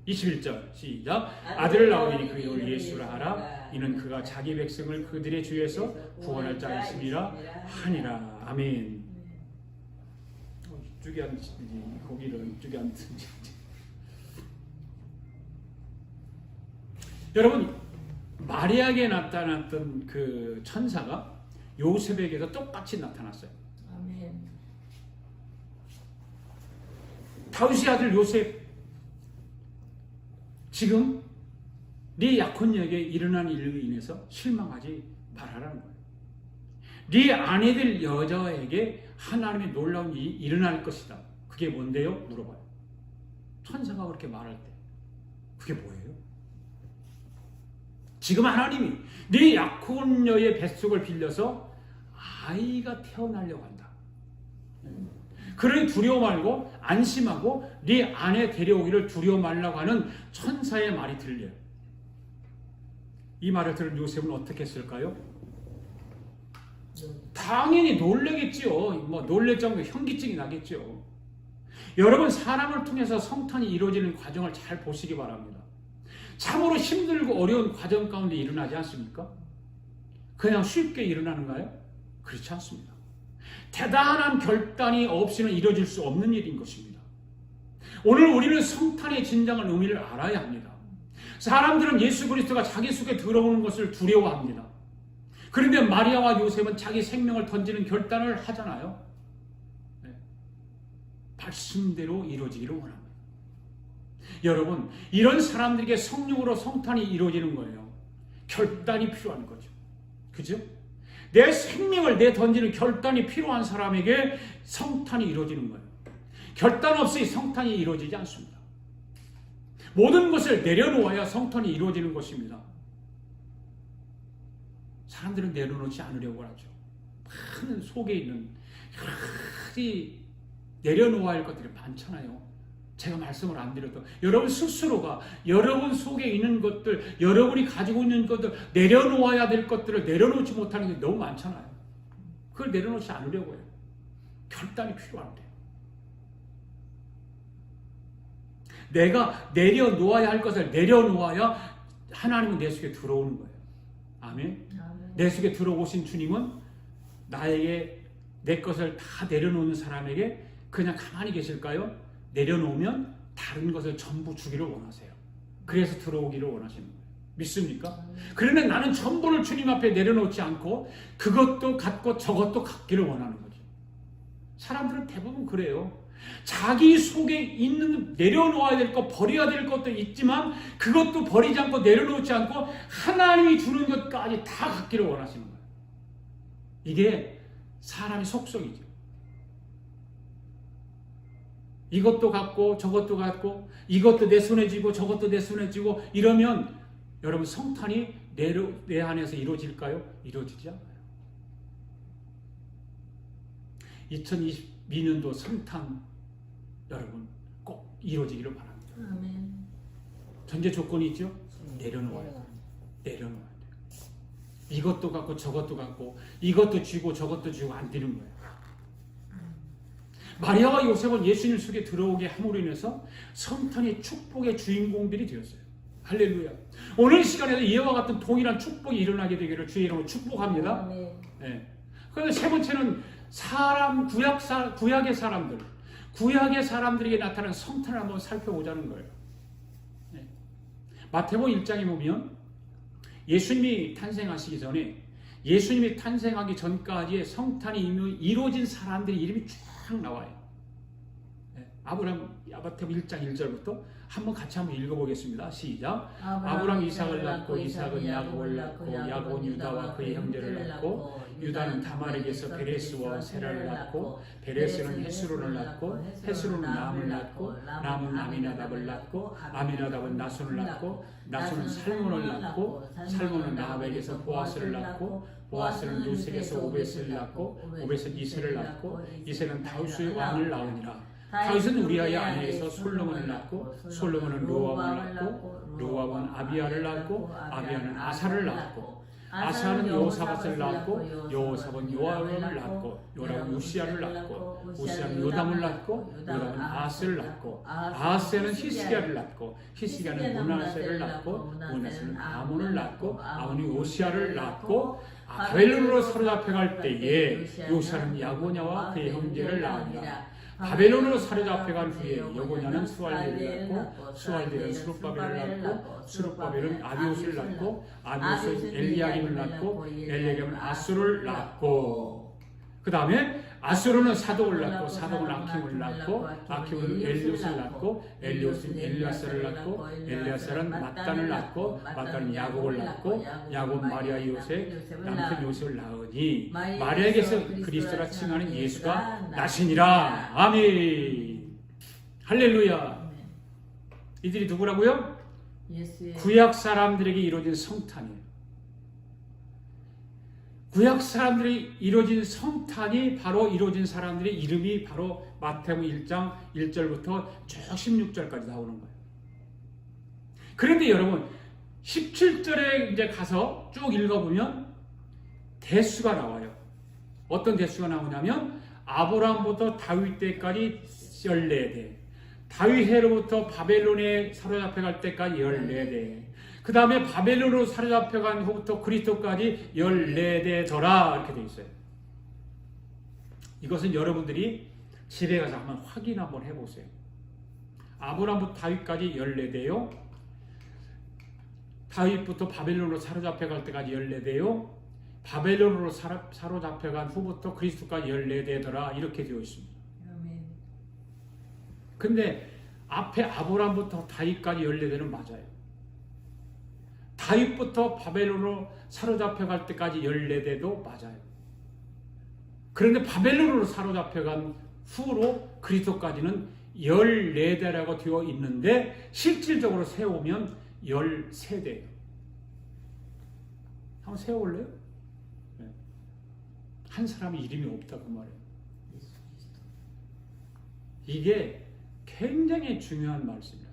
21절 시작. 아들을 낳으니 그 이름을 예수라 하라. 이는 그가 자기 백성을 그들의 주에서 구원할 자이심이라 하니라. 아멘. 이쪽에 앉든지 거기를 이쪽에 앉든지. 여러분 마리아에게 나타났던 그 천사가 요셉에게도 똑같이 나타났어요. 아멘. 다윗의 아들 요셉 지금 네 약혼녀에게 일어난 일로 인해서 실망하지 말아라는 거예요. 네 아내들 여자에게 하나님의 놀라운 일이 일어날 것이다. 그게 뭔데요? 물어봐요. 천사가 그렇게 말할 때 그게 뭐예요? 지금 하나님이 네 약혼녀의 뱃속을 빌려서 아이가 태어나려고 한다. 그러니 두려워 말고 안심하고 네 아내 데려오기를 두려워 말라고 하는 천사의 말이 들려요. 이 말을 들은 요셉은 어떻게 했을까요? 당연히 놀래겠지요. 뭐 놀랄 정도 현기증이 나겠죠. 여러분, 사람을 통해서 성탄이 이루어지는 과정을 잘 보시기 바랍니다. 참으로 힘들고 어려운 과정 가운데 일어나지 않습니까? 그냥 쉽게 일어나는가요? 그렇지 않습니다. 대단한 결단이 없이는 이루어질 수 없는 일인 것입니다. 오늘 우리는 성탄의 진정한 의미를 알아야 합니다. 사람들은 예수 그리스도가 자기 속에 들어오는 것을 두려워합니다. 그런데 마리아와 요셉은 자기 생명을 던지는 결단을 하잖아요. 네. 말씀대로 이루어지기를 원합니다. 여러분, 이런 사람들에게 성령으로 성탄이 이루어지는 거예요. 결단이 필요한 거죠. 그죠? 내 생명을 내던지는 결단이 필요한 사람에게 성탄이 이루어지는 거예요. 결단 없이 성탄이 이루어지지 않습니다. 모든 것을 내려놓아야 성탄이 이루어지는 것입니다. 사람들은 내려놓지 않으려고 하죠. 많은 속에 있는 여러 가지 내려놓아야 할 것들이 많잖아요. 제가 말씀을 안 드려도 여러분 스스로가 여러분 속에 있는 것들, 여러분이 가지고 있는 것들, 내려놓아야 될 것들을 내려놓지 못하는 게 너무 많잖아요. 그걸 내려놓지 않으려고 해요. 결단이 필요한데. 내가 내려놓아야 할 것을 내려놓아야 하나님은 내 속에 들어오는 거예요. 아멘. 내 속에 들어오신 주님은 나에게 내 것을 다 내려놓는 사람에게 그냥 가만히 계실까요? 내려놓으면 다른 것을 전부 주기를 원하세요. 그래서 들어오기를 원하시는 거예요. 믿습니까? 그러면 나는 전부를 주님 앞에 내려놓지 않고 그것도 갖고 저것도 갖기를 원하는 거죠. 사람들은 대부분 그래요. 자기 속에 있는 내려놓아야 될 것, 버려야 될 것도 있지만 그것도 버리지 않고 내려놓지 않고 하나님이 주는 것까지 다 갖기를 원하시는 거예요. 이게 사람의 속성이죠. 이것도 갖고 저것도 갖고 이것도 내 손에 쥐고 저것도 내 손에 쥐고 이러면 여러분 성탄이 내 안에서 이루어질까요? 이루어지지 않아요. 2022년도 성탄 여러분 꼭 이루어지기를 바랍니다. 아멘. 전제 조건이 있죠? 내려놓아야 돼요. 내려놓아야 돼요. 이것도 갖고 저것도 갖고 이것도 쥐고 저것도 쥐고 안 되는 거예요. 마리아와 요셉은 예수님 속에 들어오게 함으로 인해서 성탄의 축복의 주인공들이 되었어요. 할렐루야. 오늘 시간에도 이와 같은 동일한 축복이 일어나게 되기를 주의 이름으로 축복합니다. 네. 그래서 세 번째는 구약의 사람들에게 나타나는 성탄을 한번 살펴보자는 거예요. 네. 마태복음 1장에 보면 예수님이 탄생하시기 전에 예수님이 탄생하기 전까지의 성탄이 이루어진 사람들의 이름이 쫙 나와요. 네. 마태복음 1장 1절부터 한번 같이 한번 읽어보겠습니다. 시작. 아브라함 이삭을 낳고 이삭은 야곱을 낳고 야곱은 유다와 그의 형제를 낳고 유다는 다말에게서 베레스와 세라를 낳고 베레스는 헤스론을 낳고 헤스론은 남을 낳고 남은 아미나답을 낳고 아미나답은 나손을 낳고 나손은 살몬을 낳고 살몬은 나합에게서 보아스를 낳고 보아스는 루색에서 오벳을 낳고 오벳은 이세를 낳고 이세는 다윗의 왕을 낳으니라. 다윗은 우리아의 아내에서 솔로몬을 낳고 솔로몬은 로암을 낳고 로암은 아비야를 낳고 아비야는 아사를 낳고 아사는 여호사밧을 낳고 여호사밧은 요람을 낳고 요람은 우시야를 낳고 우시야는 요담을 낳고 요담은 아스를 낳고 아스는 히스기야를 낳고 히스기야는 므낫세를 낳고 므낫세는 아몬을 낳고 아몬이 오시야를 낳고 바벨론으로 사로잡혀갈 때에 요시야는 야고냐와 그의 형제를 낳으니라. 바벨론으로 사로잡혀간 후에 여고냐는 수알델을 낳고 수알델은 스룹바벨을 낳고 스룹바벨은 아비옷을 낳고 아비옷은 엘리야김을 낳고 엘리야김은 아수를 낳고 그 다음에 아수르는 사독을 낳고 사독은 아킴을 낳고 아킴은 엘리옷을 낳고 엘리옷은 엘리아사를 낳고 엘리아사는 mat단을 낳고 mat단은 야곱을 낳고 야곱 마리아 요셉 남편 요셉을 낳으니 마리아에게서 그리스도라 칭하는 예수가 나시니라. 아멘. 할렐루야. 이들이 누구라고요? 예수의 구약 사람들에게 이루어진 성탄이에요. 구약 사람들이 이루어진 성탄이 바로 이루어진 사람들의 이름이 바로 마태복음 1장 1절부터 쭉 16절까지 나오는 거예요. 그런데 여러분 17절에 이제 가서 쭉 읽어보면 대수가 나와요. 어떤 대수가 나오냐면 아브라함부터 다윗 때까지 14대, 다윗 해로부터 바벨론에 사로잡혀갈 때까지 14대, 그 다음에 바벨론으로 사로잡혀간 후부터 그리스도까지 14대더라 이렇게 되어 있어요. 이것은 여러분들이 집에 가서 한번 확인 한번 해보세요. 아브라함부터 다윗까지 14대요. 다윗부터 바벨론으로 사로잡혀갈 때까지 14대요. 바벨론으로 사로잡혀간 후부터 그리스도까지 14대더라 이렇게 되어 있습니다. 아멘. 근데 앞에 아브라함부터 다윗까지 14대는 맞아요. 다윗부터 바벨론으로 사로잡혀갈 때까지 14대도 맞아요. 그런데 바벨론으로 사로잡혀간 후로 그리스도까지는 14대라고 되어 있는데 실질적으로 세우면 13대예요. 한번 세워볼래요? 네. 한 사람이 이름이 없다 그 말이에요. 예수 그리스도. 이게 굉장히 중요한 말씀이에요.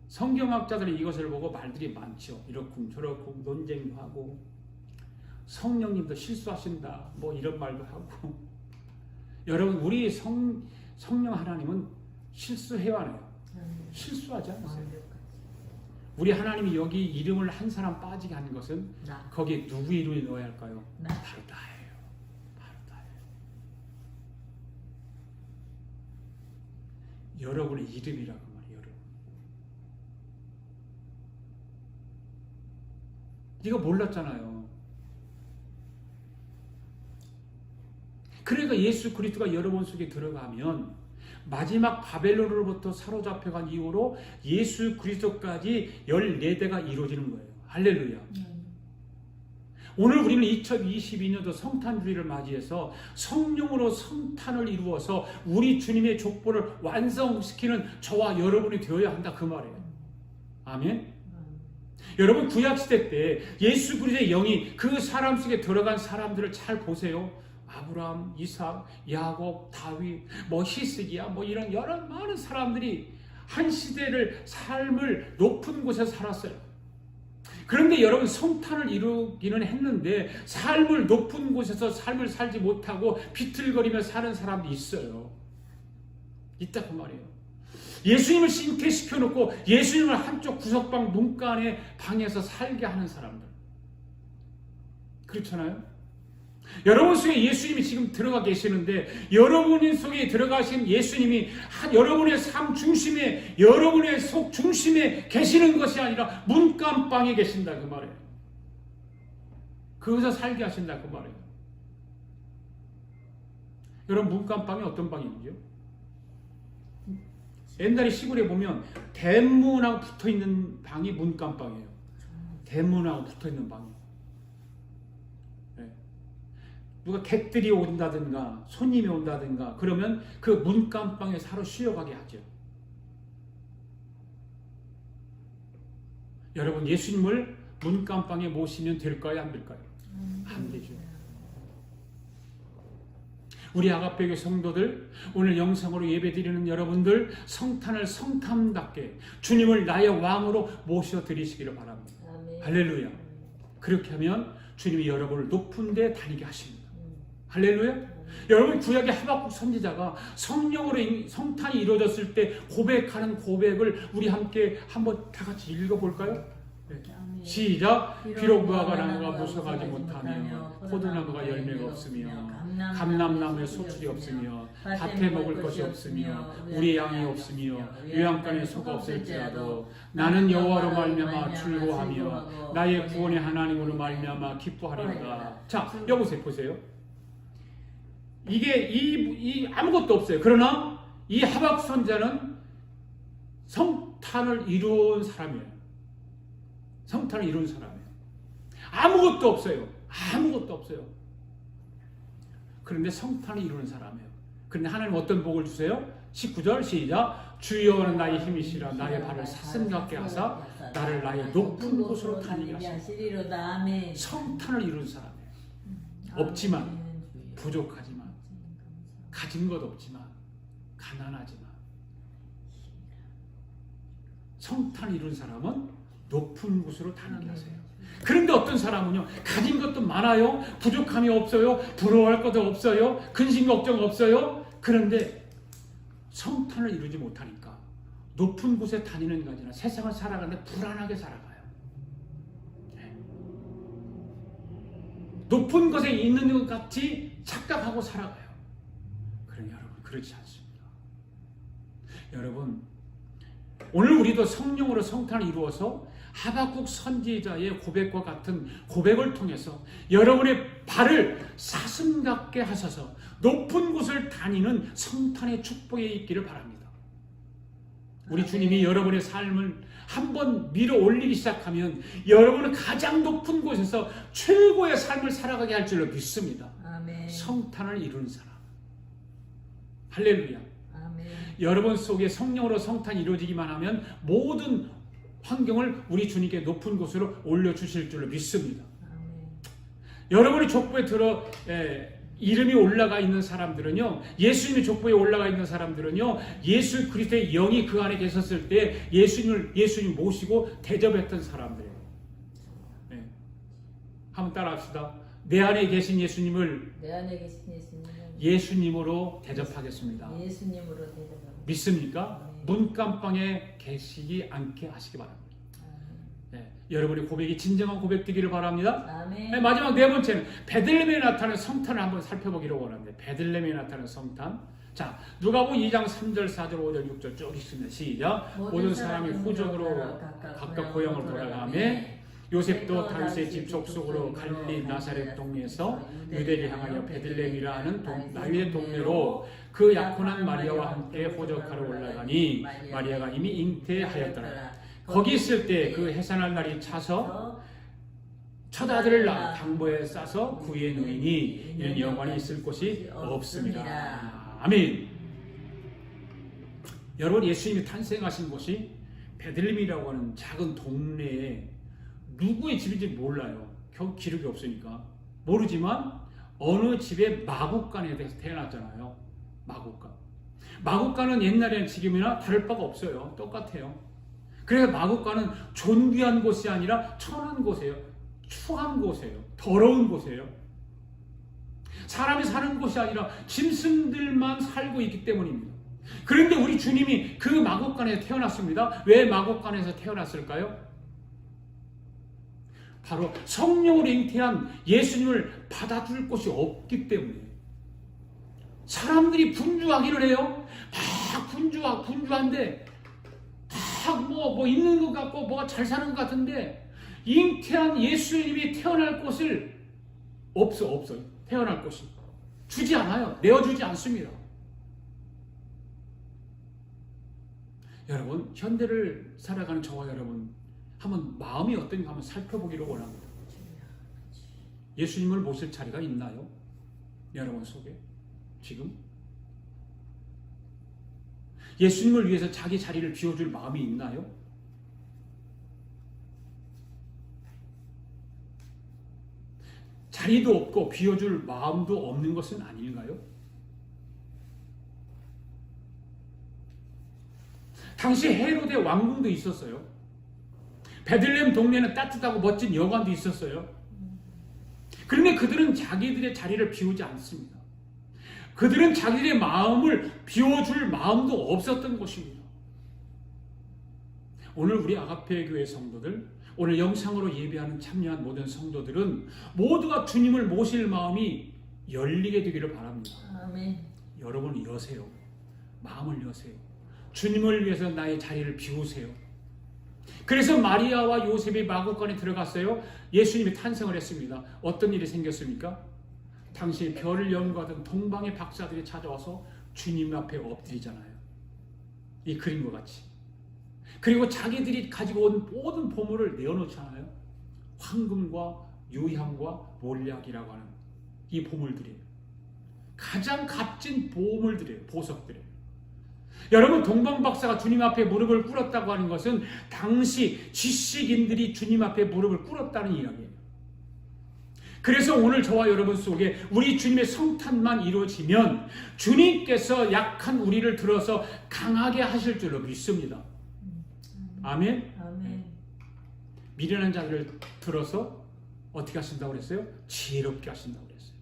성경학자들이 이것을 보고 말들이 많죠. 이렇고 저렇고 논쟁도 하고 성령님도 실수하신다 뭐 이런 말도 하고 여러분 우리 성령 하나님은 실수해야 해요. 실수하지 않으세요. 우리 하나님이 여기 이름을 한 사람 빠지게 하는 것은 나. 거기에 누구 이름을 넣어야 할까요? 나. 바로 나예요. 바로 나예요. 여러분의 이름이라고 말이에요. 여러분. 네가 몰랐잖아요. 그러니까 예수 그리스도가 여러분 속에 들어가면 마지막 바벨론으로부터 사로잡혀간 이후로 예수 그리스도까지 14대가 이루어지는 거예요. 할렐루야. 오늘 우리는 2022년도 성탄주의를 맞이해서 성령으로 성탄을 이루어서 우리 주님의 족보를 완성시키는 저와 여러분이 되어야 한다 그 말이에요. 아멘. 여러분 구약시대 때 예수 그리스도의 영이 그 사람 속에 들어간 사람들을 잘 보세요. 아브라함, 이삭, 야곱, 다윗, 히스기야 이런 여러 많은 사람들이 한 시대를 삶을 높은 곳에 살았어요. 그런데 여러분 성탄을 이루기는 했는데 삶을 높은 곳에서 삶을 살지 못하고 비틀거리며 사는 사람도 있어요. 있다 그 말이에요. 예수님을 싱크시켜 놓고 예수님을 한쪽 구석방 문간의 방에서 살게 하는 사람들. 그렇잖아요. 여러분 속에 예수님이 지금 들어가 계시는데 여러분 속에 들어가신 예수님이 여러분의 삶 중심에 여러분의 속 중심에 계시는 것이 아니라 문간방에 계신다 그 말이에요. 거기서 살게 하신다 그 말이에요. 여러분 문간방이 어떤 방이죠? 옛날에 시골에 보면 대문하고 붙어있는 방이 문간방이에요. 대문하고 붙어있는 방이. 누가 객들이 온다든가 손님이 온다든가 그러면 그 문간방에 사러 쉬어가게 하죠. 여러분 예수님을 문간방에 모시면 될까요? 안 될까요? 안 되죠. 우리 아가페교 성도들 오늘 영상으로 예배드리는 여러분들 성탄을 성탄답게 주님을 나의 왕으로 모셔드리시기를 바랍니다. 아멘. 할렐루야. 그렇게 하면 주님이 여러분을 높은 데 다니게 하십니다. 할렐루야. 여러분 구약의 하박국 선지자가 성령으로 성탄이 이루어졌을 때 고백하는 고백을 우리 함께 한번 다 같이 읽어볼까요? 네. 시작. 비록 무화과 나무가 무성하지 못하며 포도나무가 열매가 없으며 감람나무에 소출이 없으며 밭에 먹을 것이 없으며 우리 양이 없으며 요양간에 소가 없을지라도 나는 여호와로 말미암아 즐거워하며 나의 구원의 하나님으로 말미암아 기뻐하리로다. 자 여보세요 보세요. 이게 이 아무것도 없어요. 그러나 이 하박 선자는 성탄을 이룬 사람이에요. 성탄을 이룬 사람이에요. 아무것도 없어요. 아무것도 없어요. 그런데 성탄을 이루는 사람이에요. 그런데 하나님 어떤 복을 주세요? 19절 시작. 주여는 나의 힘이시라 나의 발을 사슴 같게 하사 나를 나의 높은 곳으로 다니게 하시리로다. 아멘. 성탄을 이룬 사람이에요. 없지만, 부족하지만, 가진 것 없지만, 가난하지만, 성탄을 이룬 사람은 높은 곳으로 다니게 하세요. 그런데 어떤 사람은요, 가진 것도 많아요, 부족함이 없어요, 부러워할 것도 없어요, 근심 걱정 없어요. 그런데 성탄을 이루지 못하니까 높은 곳에 다니는 게 아니라 세상을 살아가는데 불안하게 살아가요. 네. 높은 곳에 있는 것 같이 착각하고 살아가요. 그러나 여러분, 그렇지 않습니다. 여러분, 오늘 우리도 성령으로 성탄을 이루어서 하박국 선지자의 고백과 같은 고백을 통해서 여러분의 발을 사슴 같게 하셔서 높은 곳을 다니는 성탄의 축복에 있기를 바랍니다. 우리 주님이 여러분의 삶을 한번 밀어 올리기 시작하면 여러분은 가장 높은 곳에서 최고의 삶을 살아가게 할 줄로 믿습니다. 아멘. 성탄을 이루는 사람. 할렐루야. 아멘. 여러분 속에 성령으로 성탄이 이루어지기만 하면 모든 환경을 우리 주님께 높은 곳으로 올려주실 줄로 믿습니다. 아멘. 여러분이 족보에 들어 이름이 올라가 있는 사람들은요, 예수님의 족보에 올라가 있는 사람들은요, 예수 그리스도의 영이 그 안에 계셨을 때 예수님 모시고 대접했던 사람들이에요. 네. 한번 따라합시다. 내 안에 계신 예수님을 내 안에 계신 예수님은 예수님으로 대접하겠습니다. 예수님으로 대접합니다. 믿습니까? 문간방에 계시지 않게 하시기 바랍니다. 네, 여러분의 고백이 진정한 고백 되기를 바랍니다. 아멘. 네, 마지막 네 번째는 베들레헴에 나타나는 성탄을 한번 살펴보기로 원합니다. 베들레헴에 나타나는 성탄. 자, 누가복음 2장 3절, 4절, 5절, 6절 쭉 있습니다. 시작. 모든 사람이 후적으로 각각 고향으로 돌아가매 요셉도 다윗의 집 족속으로 갈릴리 나사렛 동네에서 유대를 향하여 베들레헴이라 하는 다윗의 동네로 그 약혼한 마리아와 함께 호적하러 올라가니 마리아가 이미 잉태하였더라. 거기 있을 때 그 해산할 날이 차서 첫 아들을 낳아 방보에 싸서 구이에 누이니 이는 여관이 있을 곳이 없습니다. 아멘. 여러분, 예수님이 탄생하신 곳이 베들레헴이라고 하는 작은 동네에 누구의 집인지 몰라요. 겨우 기록이 없으니까 모르지만 어느 집에 마국간에 태어났잖아요. 마국간. 마국간은 옛날에는 지금이나 다를 바가 없어요. 똑같아요. 그래서 마국간은 존귀한 곳이 아니라 천한 곳이에요. 추한 곳이에요. 더러운 곳이에요. 사람이 사는 곳이 아니라 짐승들만 살고 있기 때문입니다. 그런데 우리 주님이 그 마국간에서 태어났습니다. 왜 마국간에서 태어났을까요? 바로 성령으로 잉태한 예수님을 받아줄 곳이 없기 때문에 사람들이 분주하기를 해요. 막 분주한데 막 뭐 있는 것 같고 뭐가 잘 사는 것 같은데 잉태한 예수님이 태어날 곳을 없어요. 태어날 곳이 주지 않아요. 내어주지 않습니다. 여러분, 현대를 살아가는 저와 여러분 한번 마음이 어떤가 한번 살펴보기를 원합니다. 예수님을 모실 자리가 있나요? 여러분 속에 지금? 예수님을 위해서 자기 자리를 비워줄 마음이 있나요? 자리도 없고 비워줄 마음도 없는 것은 아닌가요? 당시 헤로데 왕궁도 있었어요. 베들레헴 동네는 따뜻하고 멋진 여관도 있었어요. 그런데 그들은 자기들의 자리를 비우지 않습니다. 그들은 자기들의 마음을 비워줄 마음도 없었던 것입니다. 오늘 우리 아가페 교회 성도들, 오늘 영상으로 예배하는 참여한 모든 성도들은 모두가 주님을 모실 마음이 열리게 되기를 바랍니다. 아멘. 여러분 여세요. 마음을 여세요. 주님을 위해서 나의 자리를 비우세요. 그래서 마리아와 요셉이 마국간에 들어갔어요. 예수님이 탄생을 했습니다. 어떤 일이 생겼습니까? 당시 별을 연구하던 동방의 박사들이 찾아와서 주님 앞에 엎드리잖아요. 이 그림과 같이. 그리고 자기들이 가지고 온 모든 보물을 내어놓잖아요. 황금과 유향과 몰약이라고 하는 이 보물들이에요. 가장 값진 보물들이에요. 보석들이에요. 여러분, 동방박사가 주님 앞에 무릎을 꿇었다고 하는 것은 당시 지식인들이 주님 앞에 무릎을 꿇었다는 이야기예요. 그래서 오늘 저와 여러분 속에 우리 주님의 성탄만 이루어지면 주님께서 약한 우리를 들어서 강하게 하실 줄로 믿습니다. 아멘? 아멘. 미련한 자들을 들어서 어떻게 하신다고 그랬어요? 지혜롭게 하신다고 그랬어요.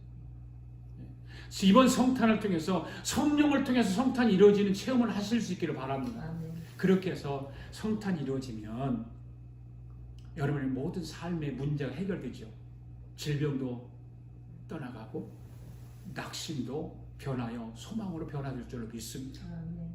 이번 성탄을 통해서 성령을 통해서 성탄이 이루어지는 체험을 하실 수 있기를 바랍니다. 아멘. 그렇게 해서 성탄이 이루어지면 여러분의 모든 삶의 문제가 해결되죠. 질병도 떠나가고 낙심도 변하여 소망으로 변화될 줄로 믿습니다. 아멘.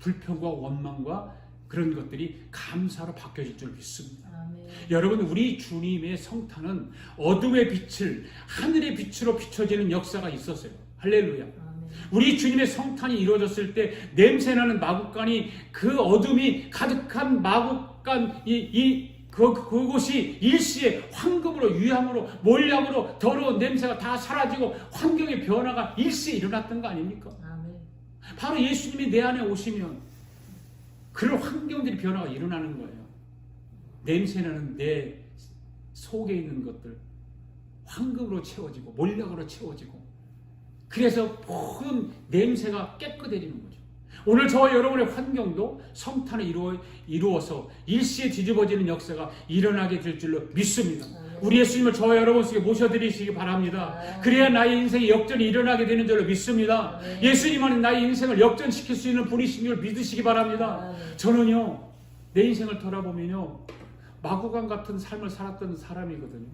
불평과 원망과 그런 것들이 감사로 바뀌어질 줄 믿습니다. 아멘. 여러분, 우리 주님의 성탄은 어둠의 빛을 하늘의 빛으로 비춰지는 역사가 있었어요. 할렐루야. 아멘. 우리 주님의 성탄이 이루어졌을 때 냄새나는 마국간이, 그 어둠이 가득한 마국간, 그곳이 일시에 황금으로, 유향으로, 몰약으로 더러운 냄새가 다 사라지고 환경의 변화가 일시에 일어났던 거 아닙니까? 아멘. 바로 예수님이 내 안에 오시면 그런 환경들이 변화가 일어나는 거예요. 냄새나는 내 속에 있는 것들 황금으로 채워지고 몰약으로 채워지고, 그래서 모든 냄새가 깨끗해지는 거죠. 오늘 저와 여러분의 환경도 성탄을 이루어서 일시에 뒤집어지는 역사가 일어나게 될 줄로 믿습니다. 우리 예수님을 저와 여러분 속에 모셔드리시기 바랍니다. 그래야 나의 인생에 역전이 일어나게 되는 줄로 믿습니다. 예수님은 나의 인생을 역전시킬 수 있는 분이신 줄 믿으시기 바랍니다. 저는요, 내 인생을 돌아보면요, 마구간 같은 삶을 살았던 사람이거든요.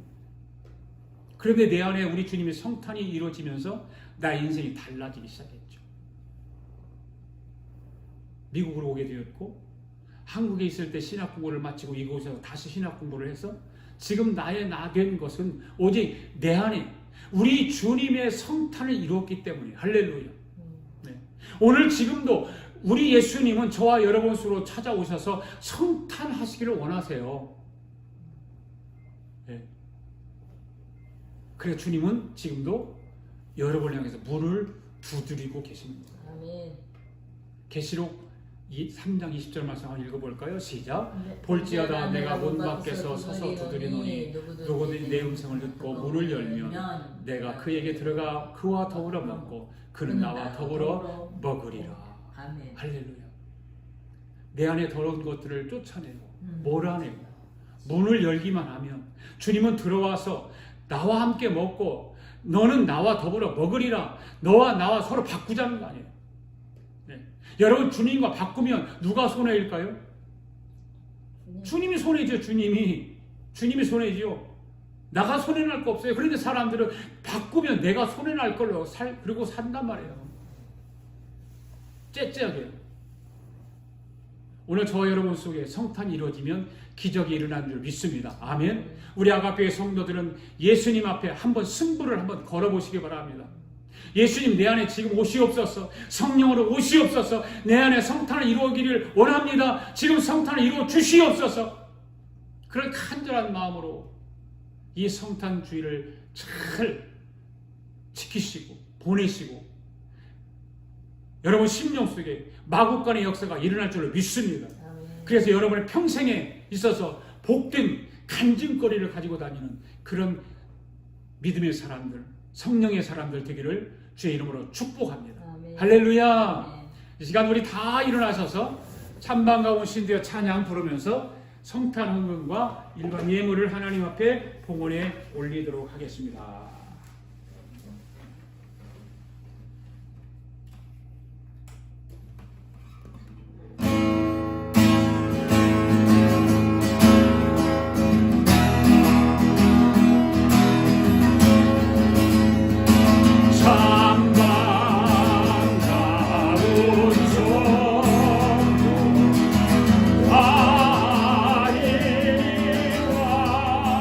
그런데 내 안에 우리 주님의 성탄이 이루어지면서 나의 인생이 달라지기 시작했죠. 미국으로 오게 되었고, 한국에 있을 때 신학 공부를 마치고 이곳에서 다시 신학 공부를 해서 지금 나의 나 된 것은 오직 내 안에 우리 주님의 성탄을 이루었기 때문에. 할렐루야. 네. 오늘 지금도 우리 예수님은 저와 여러분 속으로 찾아오셔서 성탄하시기를 원하세요. 네. 그래서 주님은 지금도 여러분을 향해서 문을 두드리고 계십니다. 아멘. 계시록 3장 20절 말씀 한번 읽어볼까요? 시작. 네. 볼지어다 내가 문 밖에서 서서 두드리노니 누구든지 내 음성을 듣고 문을 열면 내가 그에게 들어가 그와 더불어 먹고 그는 나와 더불어 먹으리라. 아멘. 할렐루야. 내 안에 더러운 것들을 쫓아내고 몰아내고 문을 열기만 하면 주님은 들어와서 나와 함께 먹고 너는 나와 더불어 먹으리라. 너와 나와 서로 바꾸자는 거 아니에요. 네. 여러분, 주님과 바꾸면 누가 손해일까요? 주님이 손해죠. 주님이 손해지요. 나가 손해날 거 없어요. 그런데 사람들은 바꾸면 내가 손해날 걸로 그리고 산단 말이에요. 째째하게. 오늘 저와 여러분 속에 성탄이 이루어지면 기적이 일어나는 줄 믿습니다. 아멘. 우리 아가페의 성도들은 예수님 앞에 한번 승부를 한번 걸어보시기 바랍니다. 예수님, 내 안에 지금 오시옵소서. 성령으로 오시옵소서. 내 안에 성탄을 이루어기를 원합니다. 지금 성탄을 이루어 주시옵소서. 그런 간절한 마음으로 이 성탄 주일을 잘 지키시고 보내시고 여러분 심령 속에 마국간의 역사가 일어날 줄로 믿습니다. 그래서 여러분의 평생에 있어서 복된 간증거리를 가지고 다니는 그런 믿음의 사람들, 성령의 사람들 되기를 주의 이름으로 축복합니다. 아멘. 할렐루야. 아멘. 이 시간 우리 다 일어나셔서 찬방과 온신되어 찬양 부르면서 성탄 헌금과 일반 예물을 하나님 앞에 봉헌에 올리도록 하겠습니다. 그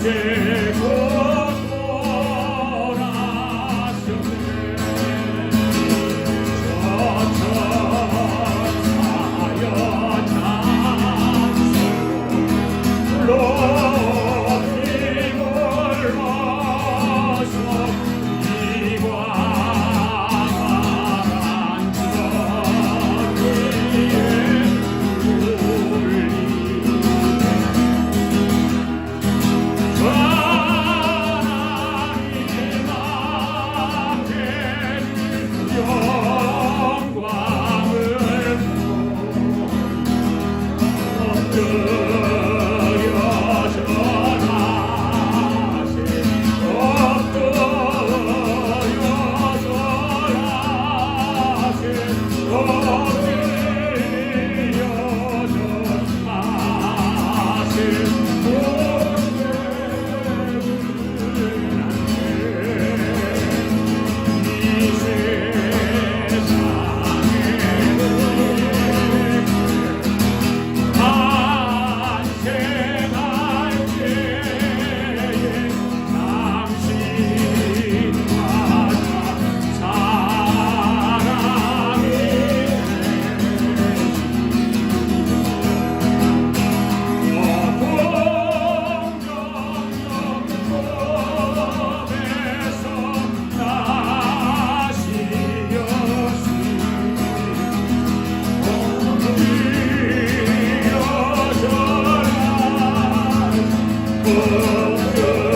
제고 돌아서네 저천사여 찬송 높임을 벗어 이광한 저 위에 하나님 앞에 영광을 엎드려 절하세 엎드려 절하세 엎드려 절하세 Oh